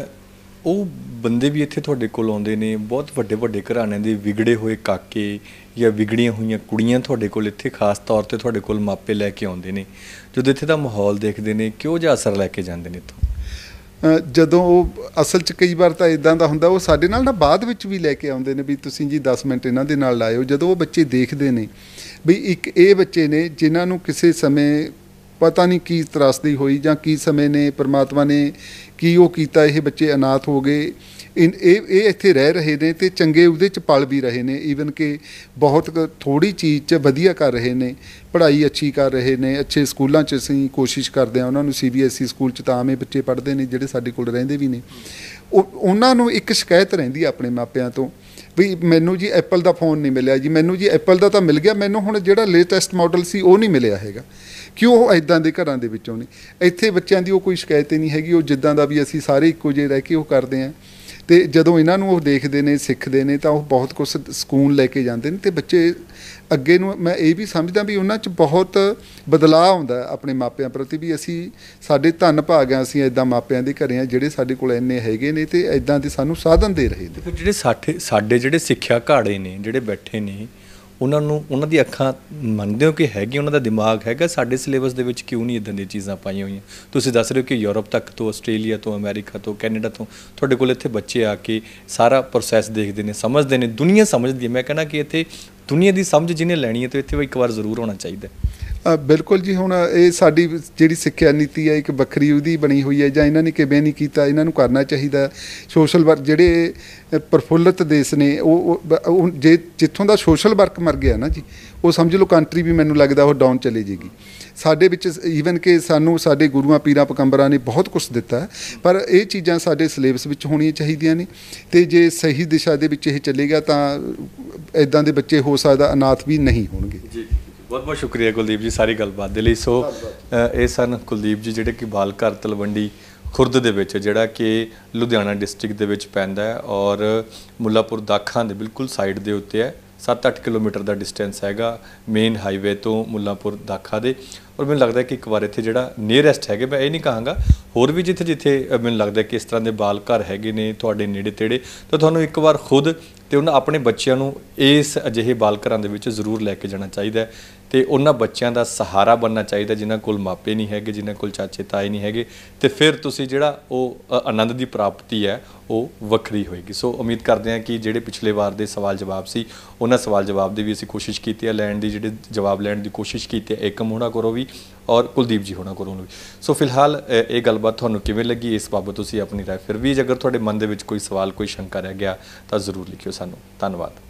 ਉਹ ਬੰਦੇ ਵੀ ਇੱਥੇ ਤੁਹਾਡੇ ਕੋਲ ਆਉਂਦੇ ਨੇ, ਬਹੁਤ ਵੱਡੇ ਵੱਡੇ ਘਰਾਣਿਆਂ ਦੇ ਵਿਗੜੇ ਹੋਏ ਕਾਕੇ ਜਾਂ ਵਿਗੜੀਆਂ ਹੋਈਆਂ ਕੁੜੀਆਂ ਤੁਹਾਡੇ ਕੋਲ ਇੱਥੇ ਖਾਸ ਤੌਰ 'ਤੇ ਤੁਹਾਡੇ ਕੋਲ ਮਾਪੇ ਲੈ ਕੇ ਆਉਂਦੇ ਨੇ, ਜਦੋਂ ਇੱਥੇ ਦਾ ਮਾਹੌਲ ਦੇਖਦੇ ਨੇ ਕਿਹੋ ਜਿਹਾ ਅਸਰ ਲੈ ਕੇ ਜਾਂਦੇ ਨੇ ਇੱਥੋਂ? ਜਦੋਂ ਉਹ ਅਸਲ 'ਚ ਕਈ ਵਾਰ ਤਾਂ ਇੱਦਾਂ ਦਾ ਹੁੰਦਾ, ਉਹ ਸਾਡੇ ਨਾਲ ਨਾ ਬਾਅਦ ਵਿੱਚ ਵੀ ਲੈ ਕੇ ਆਉਂਦੇ ਨੇ ਵੀ ਤੁਸੀਂ ਜੀ 10 ਮਿੰਟ ਇਹਨਾਂ ਦੇ ਨਾਲ ਲਾਇਓ। ਜਦੋਂ ਉਹ ਬੱਚੇ ਦੇਖਦੇ ਨੇ ਵੀ ਇੱਕ ਇਹ ਬੱਚੇ ਨੇ ਜਿਨ੍ਹਾਂ ਨੂੰ ਕਿਸੇ ਸਮੇਂ ਪਤਾ ਨਹੀਂ ਕੀ ਤਰਾਸਦੀ ਹੋਈ ਜਾਂ ਕੀ ਸਮੇਂ ਨੇ ਪਰਮਾਤਮਾ ਨੇ ਕੀ ਉਹ ਕੀਤਾ, ਇਹ ਬੱਚੇ ਅਨਾਥ ਹੋ ਗਏ, ਇਹ ਇੱਥੇ ਰਹਿ ਰਹੇ ਨੇ ਤੇ ਚੰਗੇ ਉਹਦੇ 'ਚ ਪਲ ਵੀ ਰਹੇ ਨੇ। ਈਵਨ ਕਿ ਬਹੁਤ ਥੋੜ੍ਹੀ ਚੀਜ਼ 'ਚ ਵਧੀਆ ਕਰ ਰਹੇ ਨੇ, ਪੜ੍ਹਾਈ ਅੱਛੀ ਕਰ ਰਹੇ ਨੇ, ਅੱਛੇ ਸਕੂਲਾਂ 'ਚ ਅਸੀਂ ਕੋਸ਼ਿਸ਼ ਕਰਦੇ ਹਾਂ ਉਹਨਾਂ ਨੂੰ। CBSE ਸਕੂਲ 'ਚ ਤਾਂ ਆਮ ਹੀ ਬੱਚੇ ਪੜ੍ਹਦੇ ਨੇ ਜਿਹੜੇ ਸਾਡੇ ਕੋਲ ਰਹਿੰਦੇ ਵੀ ਨੇ। ਉਹਨਾਂ ਨੂੰ ਇੱਕ ਸ਼ਿਕਾਇਤ ਰਹਿੰਦੀ ਆਪਣੇ ਮਾਪਿਆਂ ਤੋਂ ਵੀ ਮੈਨੂੰ ਜੀ ਐਪਲ ਦਾ ਫ਼ੋਨ ਨਹੀਂ ਮਿਲਿਆ ਜੀ, ਮੈਨੂੰ ਜੀ ਐਪਲ ਦਾ ਤਾਂ ਮਿਲ ਗਿਆ, ਮੈਨੂੰ ਹੁਣ ਜਿਹੜਾ ਲੇਟੈਸਟ ਮਾਡਲ ਸੀ ਉਹ ਨਹੀਂ ਮਿਲਿਆ ਹੈਗਾ। ਕਿਉਂ? ਉਹ ਇੱਦਾਂ ਦੇ ਘਰਾਂ ਦੇ ਵਿੱਚੋਂ ਨੇ। ਇੱਥੇ ਬੱਚਿਆਂ ਦੀ ਉਹ ਕੋਈ ਸ਼ਿਕਾਇਤ ਹੀ ਨਹੀਂ ਹੈਗੀ, ਉਹ ਜਿੱਦਾਂ ਦਾ ਵੀ ਅਸੀਂ ਸਾਰੇ ਇੱਕੋ ਜਿਹੇ ਰਹਿ ਕੇ ਉਹ ਕਰਦੇ ਹਾਂ। ਤੇ ਜਦੋਂ ਇਹਨਾਂ ਨੂੰ ਉਹ ਦੇਖਦੇ ਨੇ, ਸਿੱਖਦੇ ਨੇ ਤਾਂ ਉਹ ਬਹੁਤ ਕੁਛ ਸਕੂਨ ਲੈ ਕੇ ਜਾਂਦੇ ਨੇ। ਤੇ ਬੱਚੇ ਅੱਗੇ ਨੂੰ ਮੈਂ ਇਹ ਵੀ ਸਮਝਦਾ ਵੀ ਉਹਨਾਂ 'ਚ ਬਹੁਤ ਬਦਲਾਅ ਆਉਂਦਾ ਆਪਣੇ ਮਾਪਿਆਂ ਪ੍ਰਤੀ ਵੀ ਅਸੀਂ ਸਾਡੇ ਧੰਨ ਭਾਗ ਹਾਂ, ਅਸੀਂ ਇੱਦਾਂ ਮਾਪਿਆਂ ਦੇ ਘਰੇ ਹਾਂ ਜਿਹੜੇ ਸਾਡੇ ਕੋਲ ਇੰਨੇ ਹੈਗੇ ਨੇ ਤੇ ਇੱਦਾਂ ਦੇ ਸਾਨੂੰ ਸਾਧਨ ਦੇ ਰਹੇ ਨੇ। ਫਿਰ ਜਿਹੜੇ ਸਾਡੇ ਜਿਹੜੇ ਸਿੱਖਿਆ ਘਾੜੇ ਨੇ ਜਿਹੜੇ ਬੈਠੇ ਨੇ, ਉਹਨਾਂ ਨੂੰ ਉਹਨਾਂ ਦੀ ਅੱਖਾਂ ਮੰਨਦੇ ਹੋ ਕਿ ਹੈਗੀ, ਉਹਨਾਂ ਦਾ ਦਿਮਾਗ ਹੈਗਾ, ਸਾਡੇ ਸਿਲੇਬਸ ਦੇ ਵਿੱਚ ਕਿਉਂ ਨਹੀਂ ਇੱਦਾਂ ਦੀਆਂ ਚੀਜ਼ਾਂ ਪਾਈਆਂ ਹੋਈਆਂ? ਤੁਸੀਂ ਦੱਸ ਰਹੇ ਹੋ ਕਿ ਯੂਰਪ ਤੱਕ ਤੋਂ, ਆਸਟ੍ਰੇਲੀਆ ਤੋਂ, ਅਮਰੀਕਾ ਤੋਂ, ਕੈਨੇਡਾ ਤੋਂ ਤੁਹਾਡੇ ਕੋਲ ਇੱਥੇ ਬੱਚੇ ਆ ਕੇ ਸਾਰਾ ਪ੍ਰੋਸੈਸ ਦੇਖਦੇ ਨੇ, ਸਮਝਦੇ ਨੇ, ਦੁਨੀਆ ਸਮਝਦੀ ਹੈ। ਮੈਂ ਕਹਿੰਦਾ ਕਿ ਇੱਥੇ ਦੁਨੀਆ ਦੀ ਸਮਝ ਜਿਹਨੇ ਲੈਣੀ ਹੈ ਤਾਂ ਇੱਥੇ ਇੱਕ ਵਾਰ ਜ਼ਰੂਰ ਹੋਣਾ ਚਾਹੀਦਾ। ਬਿਲਕੁਲ ਜੀ। ਹੁਣ ਇਹ ਸਾਡੀ ਜਿਹੜੀ ਸਿੱਖਿਆ ਨੀਤੀ ਹੈ ਇੱਕ ਵੱਖਰੀ ਉਹਦੀ ਬਣੀ ਹੋਈ ਹੈ, ਜਾਂ ਇਹਨਾਂ ਨੇ ਕਿਵੇਂ ਨਹੀਂ ਕੀਤਾ, ਇਹਨਾਂ ਨੂੰ ਕਰਨਾ ਚਾਹੀਦਾ। ਸੋਸ਼ਲ ਵਰਕ ਜਿਹੜੇ ਪ੍ਰਫੁੱਲਤ ਦੇਸ਼ ਨੇ ਉਹ ਜੇ ਜਿੱਥੋਂ ਦਾ ਸੋਸ਼ਲ ਵਰਕ ਮਰ ਗਿਆ ਨਾ ਜੀ, ਉਹ ਸਮਝ ਲਓ ਕੰਟਰੀ ਵੀ ਮੈਨੂੰ ਲੱਗਦਾ ਉਹ ਡਾਊਨ ਚਲੇ ਜਾਏਗੀ। ਸਾਡੇ ਵਿੱਚ ਈਵਨ ਕਿ ਸਾਨੂੰ ਸਾਡੇ ਗੁਰੂਆਂ ਪੀਰਾਂ ਪਕੰਬਰਾਂ ਨੇ ਬਹੁਤ ਕੁਛ ਦਿੱਤਾ, ਪਰ ਇਹ ਚੀਜ਼ਾਂ ਸਾਡੇ ਸਿਲੇਬਸ ਵਿੱਚ ਹੋਣੀਆਂ ਚਾਹੀਦੀਆਂ ਨੇ। ਤੇ ਜੇ ਸਹੀ ਦਿਸ਼ਾ ਦੇ ਵਿੱਚ ਇਹ ਚੱਲੇਗਾ ਤਾਂ ਇੱਦਾਂ ਦੇ ਬੱਚੇ ਹੋ ਸਕਦਾ ਅਨਾਥ ਵੀ ਨਹੀਂ ਹੋਣਗੇ। ਜੀ ਬਹੁਤ ਬਹੁਤ ਸ਼ੁਕਰੀਆ ਕੁਲਦੀਪ ਜੀ ਸਾਰੀ ਗੱਲਬਾਤ ਦੇ ਲਈ। ਸੋ ਇਹ ਸਨ ਕੁਲਦੀਪ ਜੀ ਜਿਹੜੇ ਕਿ ਬਾਲ ਘਰ ਤਲਵੰਡੀ ਖੁਰਦ ਦੇ ਵਿੱਚ, ਜਿਹੜਾ ਕਿ ਲੁਧਿਆਣਾ ਡਿਸਟ੍ਰਿਕਟ ਦੇ ਵਿੱਚ ਪੈਂਦਾ ਹੈ ਔਰ ਮੁੱਲਾਪੁਰ ਦਾਖਾਂ ਦੇ ਬਿਲਕੁਲ ਸਾਈਡ ਦੇ ਉੱਤੇ ਹੈ। 7-8 ਕਿਲੋਮੀਟਰ ਦਾ ਡਿਸਟੈਂਸ ਹੈਗਾ ਮੇਨ ਹਾਈਵੇ ਤੋਂ ਮੁੱਲਾਪੁਰ ਦਾਖਾ ਦੇ। ਔਰ ਮੈਨੂੰ ਲੱਗਦਾ ਕਿ ਇੱਕ ਵਾਰ ਇੱਥੇ ਜਿਹੜਾ ਨੀਅਰੈਸਟ ਹੈਗੇ, ਮੈਂ ਇਹ ਨਹੀਂ ਕਹਾਂਗਾ, ਹੋਰ ਵੀ ਜਿੱਥੇ ਮੈਨੂੰ ਲੱਗਦਾ ਕਿ ਇਸ ਤਰ੍ਹਾਂ ਦੇ ਬਾਲ ਘਰ ਹੈਗੇ ਨੇ ਤੁਹਾਡੇ ਨੇੜੇ ਤੇੜੇ, ਤਾਂ ਤੁਹਾਨੂੰ ਇੱਕ ਵਾਰ ਖੁਦ ਤੇ ਉਹਨਾਂ ਆਪਣੇ ਬੱਚਿਆਂ ਨੂੰ ਇਸ ਅਜਿਹੇ ਬਾਲ ਘਰਾਂ ਦੇ ਵਿੱਚ ਜ਼ਰੂਰ ਲੈ ਕੇ ਜਾਣਾ ਚਾਹੀਦਾ ਹੈ ਤੇ ਉਹਨਾਂ ਬੱਚਿਆਂ ਦਾ ਸਹਾਰਾ ਬਣਨਾ ਚਾਹੀਦਾ ਜਿਨ੍ਹਾਂ ਕੋਲ ਮਾਪੇ ਨਹੀਂ ਹੈਗੇ, ਜਿਨ੍ਹਾਂ ਕੋਲ ਚਾਚੇ ਤਾਏ ਨਹੀਂ ਹੈਗੇ। ਤੇ ਫਿਰ ਤੁਸੀਂ ਜਿਹੜਾ ਉਹ ਆਨੰਦ ਦੀ ਪ੍ਰਾਪਤੀ ਹੈ ਉਹ ਵੱਖਰੀ ਹੋਏਗੀ। ਸੋ ਉਮੀਦ ਕਰਦੇ ਹਾਂ ਕਿ ਜਿਹੜੇ ਪਿਛਲੇ ਵਾਰ ਦੇ ਸਵਾਲ ਜਵਾਬ ਸੀ, ਉਹਨਾਂ ਸਵਾਲ ਜਵਾਬ ਦੀ ਵੀ ਅਸੀਂ ਕੋਸ਼ਿਸ਼ ਕੀਤੀ ਹੈ ਲੈਣ ਦੀ, ਜਿਹੜੇ ਜਵਾਬ ਲੈਣ ਦੀ ਕੋਸ਼ਿਸ਼ ਕੀਤੀ ਹੈ ਏਕਮ ਹੋਣਾ ਕੋਲੋਂ ਵੀ ਔਰ ਕੁਲਦੀਪ ਜੀ ਹੋਣਾ ਕੋਲੋਂ ਵੀ। ਸੋ ਫਿਲਹਾਲ ਇਹ ਗੱਲਬਾਤ ਤੁਹਾਨੂੰ ਕਿਵੇਂ ਲੱਗੀ, ਇਸ ਬਾਬਤ ਤੁਸੀਂ ਆਪਣੀ ਰਾਏ ਫਿਰ ਵੀ, ਅਗਰ ਤੁਹਾਡੇ ਮਨ ਦੇ ਵਿੱਚ ਕੋਈ ਸਵਾਲ, ਕੋਈ ਸ਼ੰਕਾ ਰਹਿ ਗਿਆ ਤਾਂ ਜ਼ਰੂਰ ਲਿਖਿਓ ਸਾਨੂੰ। ਧੰਨਵਾਦ।